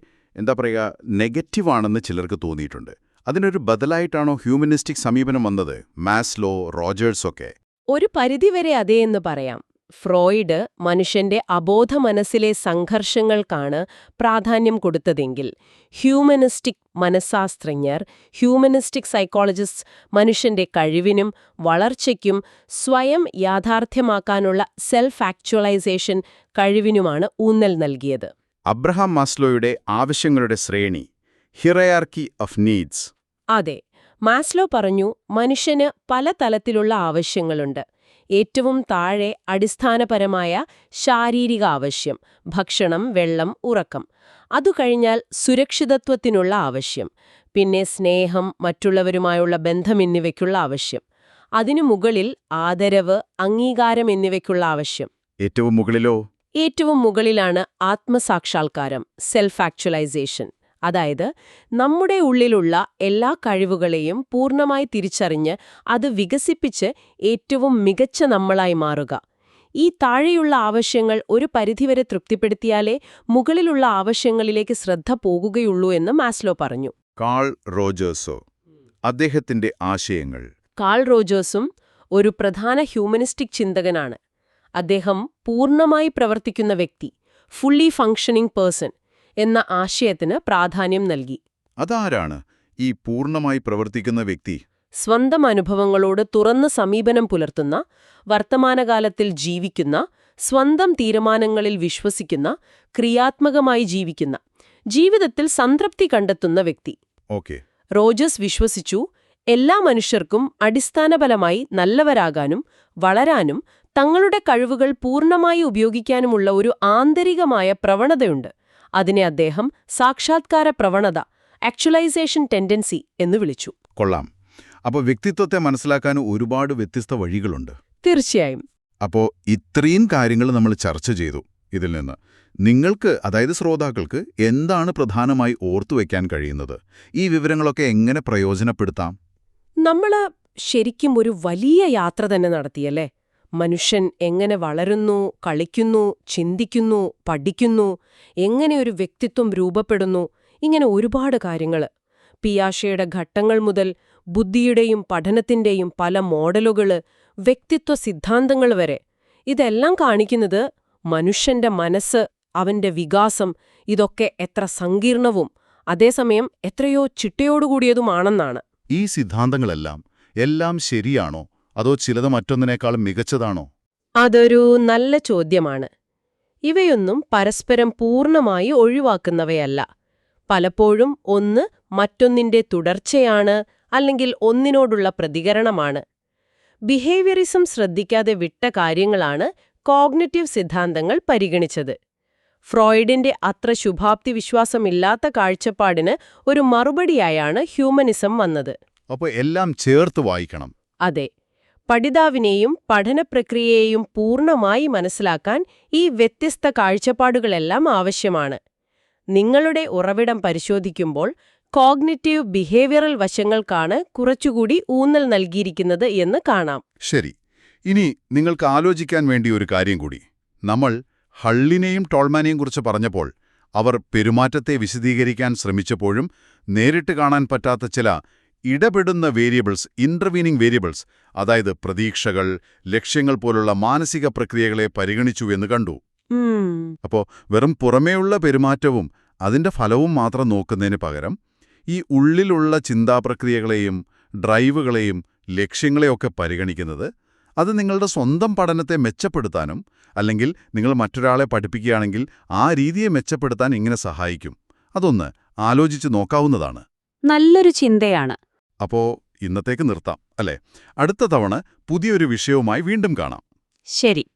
നെഗറ്റീവാണെന്ന് ചിലർക്ക് തോന്നിയിട്ടുണ്ട്. അതിനൊരു ബദലായിട്ടാണോ ഹ്യൂമനിസ്റ്റിക് സമീപനം വന്നത്? മാസ്ലോ, റോജേഴ്സ് ഒക്കെ? ഒരു പരിധിവരെ അതേയെന്ന് പറയാം. ഫ്രോയിഡ് മനുഷ്യന്റെ അബോധ മനസ്സിലെ സംഘർഷങ്ങൾക്കാണ് പ്രാധാന്യം കൊടുത്തതെങ്കിൽ ഹ്യൂമനിസ്റ്റിക് മനഃശാസ്ത്രജ്ഞർ, ഹ്യൂമനിസ്റ്റിക് സൈക്കോളജിസ്റ്റ് മനുഷ്യന്റെ കഴിവിനും വളർച്ചയ്ക്കും സ്വയം യാഥാർത്ഥ്യമാക്കാനുള്ള സെൽഫ് ആക്ച്വലൈസേഷൻ കഴിവിനുമാണ് ഊന്നൽ നൽകിയത്. അബ്രഹാം മാസ്ലോയുടെ ആവശ്യങ്ങളുടെ ശ്രേണി, ഹിറയാർക്കി ഓഫ് നീഡ്സ്. അതെ, മാസ്ലോ പറഞ്ഞു, മനുഷ്യന് പല തലത്തിലുള്ള ആവശ്യങ്ങളുണ്ട്. ഏറ്റവും താഴെ അടിസ്ഥാനപരമായ ശാരീരിക ആവശ്യം, ഭക്ഷണം, വെള്ളം, ഉറക്കം. അതുകഴിഞ്ഞാൽ സുരക്ഷിതത്വത്തിനുള്ള ആവശ്യം, പിന്നെ സ്നേഹം, മറ്റുള്ളവരുമായുള്ള ബന്ധം എന്നിവയ്ക്കുള്ള ആവശ്യം. അതിനു മുകളിൽ ആദരവ്, അംഗീകാരം എന്നിവയ്ക്കുള്ള ആവശ്യം. ഏറ്റവും മുകളിലോ? ഏറ്റവും മുകളിലാണ് ആത്മസാക്ഷാത്കാരം, സെൽഫ് ആക്ച്വലൈസേഷൻ. അതായത് നമ്മുടെ ഉള്ളിലുള്ള എല്ലാ കഴിവുകളെയും പൂർണ്ണമായി തിരിച്ചറിഞ്ഞ് അത് വികസിപ്പിച്ച് ഏറ്റവും മികച്ച നമ്മളായി മാറുക. ഈ താഴെയുള്ള ആവശ്യങ്ങൾ ഒരു പരിധിവരെ തൃപ്തിപ്പെടുത്തിയാലേ മുകളിലുള്ള ആവശ്യങ്ങളിലേക്ക് ശ്രദ്ധ പോകുകയുള്ളൂ എന്ന് മാസ്ലോ പറഞ്ഞു. കാൾ റോജേഴ്സോ, അദ്ദേഹത്തിന്റെ ആശയങ്ങൾ? കാൾ റോജേഴ്സും ഒരു പ്രധാന ഹ്യൂമനിസ്റ്റിക് ചിന്തകനാണ്. അദ്ദേഹം പൂർണ്ണമായി പ്രവർത്തിക്കുന്ന വ്യക്തി, ഫുള്ളി ഫങ്ഷനിങ് പേഴ്സൺ എന്ന ആശയത്തിന് പ്രാധാന്യം നൽകി. അതാരാണ് ഈ പൂർണ്ണമായി പ്രവർത്തിക്കുന്ന വ്യക്തി? സ്വന്തം അനുഭവങ്ങളോട് തുറന്ന സമീപനം പുലർത്തുന്ന, വർത്തമാനകാലത്തിൽ ജീവിക്കുന്ന, സ്വന്തം തീരുമാനങ്ങളിൽ വിശ്വസിക്കുന്ന, ക്രിയാത്മകമായി ജീവിക്കുന്ന, ജീവിതത്തിൽ സംതൃപ്തി കണ്ടെത്തുന്ന വ്യക്തി. ഓക്കെ. റോജേഴ്സ് വിശ്വസിച്ചു, എല്ലാ മനുഷ്യർക്കും അടിസ്ഥാനപരമായി നല്ലവരാകാനും വളരാനും തങ്ങളുടെ കഴിവുകൾ പൂർണ്ണമായി ഉപയോഗിക്കാനുമുള്ള ഒരു ആന്തരികമായ പ്രവണതയുണ്ട്. അതിനെ അദ്ദേഹം സാക്ഷാത്കാര പ്രവണത, ആക്ച്വലൈസേഷൻ ടെൻഡൻസി എന്ന് വിളിച്ചു. കൊള്ളാം. അപ്പോൾ വ്യക്തിത്വത്തെ മനസ്സിലാക്കാൻ ഒരുപാട് വ്യത്യസ്ത വഴികളുണ്ട്. തീർച്ചയായും. അപ്പോൾ ഇത്രയും കാര്യങ്ങൾ നമ്മൾ ചർച്ച ചെയ്തു. ഇതിൽ നിന്ന് നിങ്ങൾക്ക്, അതായത് ശ്രോതാക്കൾക്ക്, എന്താണ് പ്രധാനമായി ഓർത്തുവെക്കാൻ കഴിയുന്നത്? ഈ വിവരങ്ങളൊക്കെ എങ്ങനെ പ്രയോജനപ്പെടുത്താം? നമ്മള് ശരിക്കും ഒരു വലിയ യാത്ര തന്നെ നടത്തിയല്ലേ? മനുഷ്യൻ എങ്ങനെ വളരുന്നു, കളിക്കുന്നു, ചിന്തിക്കുന്നു, പഠിക്കുന്നു, എങ്ങനെ ഒരു വ്യക്തിത്വം രൂപപ്പെടുന്നു, ഇങ്ങനെ ഒരുപാട് കാര്യങ്ങള്. പിയാഷയുടെ ഘട്ടങ്ങൾ മുതൽ ബുദ്ധിയുടെയും പഠനത്തിന്റെയും പല മോഡലുകള്, വ്യക്തിത്വ സിദ്ധാന്തങ്ങൾ വരെ. ഇതെല്ലാം കാണിക്കുന്നത് മനുഷ്യന്റെ മനസ്സ്, അവന്റെ വികാസം, ഇതൊക്കെ എത്ര സങ്കീർണവും അതേസമയം എത്രയോ ചിട്ടയോടുകൂടിയതുമാണെന്നാണ്. ഈ സിദ്ധാന്തങ്ങളെല്ലാം എല്ലാം ശരിയാണോ, അതോ ചിലത് മറ്റൊന്നിനേക്കാളും മികച്ചതാണോ? അതൊരു നല്ല ചോദ്യമാണ്. ഇവയൊന്നും പരസ്പരം പൂർണ്ണമായി ഒഴിവാക്കുന്നവയല്ല. പലപ്പോഴും ഒന്ന് മറ്റൊന്നിന്റെ തുടർച്ചയാണ്, അല്ലെങ്കിൽ ഒന്നിനോടുള്ള പ്രതികരണമാണ്. ബിഹേവിയറിസം ശ്രദ്ധിക്കാതെ വിട്ട കാര്യങ്ങളാണ് കോഗ്നിറ്റീവ് സിദ്ധാന്തങ്ങൾ പരിഗണിച്ചത്. ഫ്രോയിഡിന്റെ അത്ര ശുഭാപ്തി വിശ്വാസമില്ലാത്ത കാഴ്ചപ്പാടിന് ഒരു മറുപടിയായാണ് ഹ്യൂമനിസം വന്നത്. അപ്പോൾ എല്ലാം ചേർത്ത് വായിക്കണം. അതെ. പഠിതാവിനെയും പഠനപ്രക്രിയയെയും പൂർണ്ണമായി മനസ്സിലാക്കാൻ ഈ വ്യത്യസ്ത കാഴ്ചപ്പാടുകളെല്ലാം ആവശ്യമാണ്. നിങ്ങളുടെ ഉറവിടം പരിശോധിക്കുമ്പോൾ കോഗ്നിറ്റീവ് ബിഹേവിയറൽ വശങ്ങൾക്കാണ് കുറച്ചുകൂടി ഊന്നൽ നൽകിയിരിക്കുന്നത് എന്ന് കാണാം. ശരി. ഇനി നിങ്ങൾക്ക് ആലോചിക്കാൻ വേണ്ടി ഒരു കാര്യം കൂടി. നമ്മൾ ഹള്ളിനെയും ടോൾമാനെയും കുറിച്ച് പറഞ്ഞപ്പോൾ അവർ പെരുമാറ്റത്തെ വിശദീകരിക്കാൻ ശ്രമിച്ചപ്പോഴും നേരിട്ട് കാണാൻ പറ്റാത്ത ചില ഇടപെടുന്ന വേരിയബിൾസ്, ഇന്റർവീനിങ് വേരിയബിൾസ്, അതായത് പ്രതീക്ഷകൾ, ലക്ഷ്യങ്ങൾ പോലുള്ള മാനസിക പ്രക്രിയകളെ പരിഗണിച്ചു എന്ന് കണ്ടു. അപ്പോൾ വെറും പുറമേയുള്ള പെരുമാറ്റവും അതിന്റെ ഫലവും മാത്രം നോക്കുന്നതിന് പകരം ഈ ഉള്ളിലുള്ള ചിന്താപ്രക്രിയകളെയും ഡ്രൈവുകളെയും ലക്ഷ്യങ്ങളെയൊക്കെ പരിഗണിക്കുന്നത്, അത് നിങ്ങളുടെ സ്വന്തം പഠനത്തെ മെച്ചപ്പെടുത്താനും അല്ലെങ്കിൽ നിങ്ങൾ മറ്റൊരാളെ പഠിപ്പിക്കുകയാണെങ്കിൽ ആ രീതിയെ മെച്ചപ്പെടുത്താൻ ഇങ്ങനെ സഹായിക്കും. അതൊന്ന് ആലോചിച്ച് നോക്കാവുന്നതാണ്. നല്ലൊരു ചിന്തയാണ്. അപ്പോ ഇന്നത്തേക്ക് നിർത്താം, അല്ലേ? അടുത്ത തവണ പുതിയൊരു വിഷയവുമായി വീണ്ടും കാണാം. ശരി.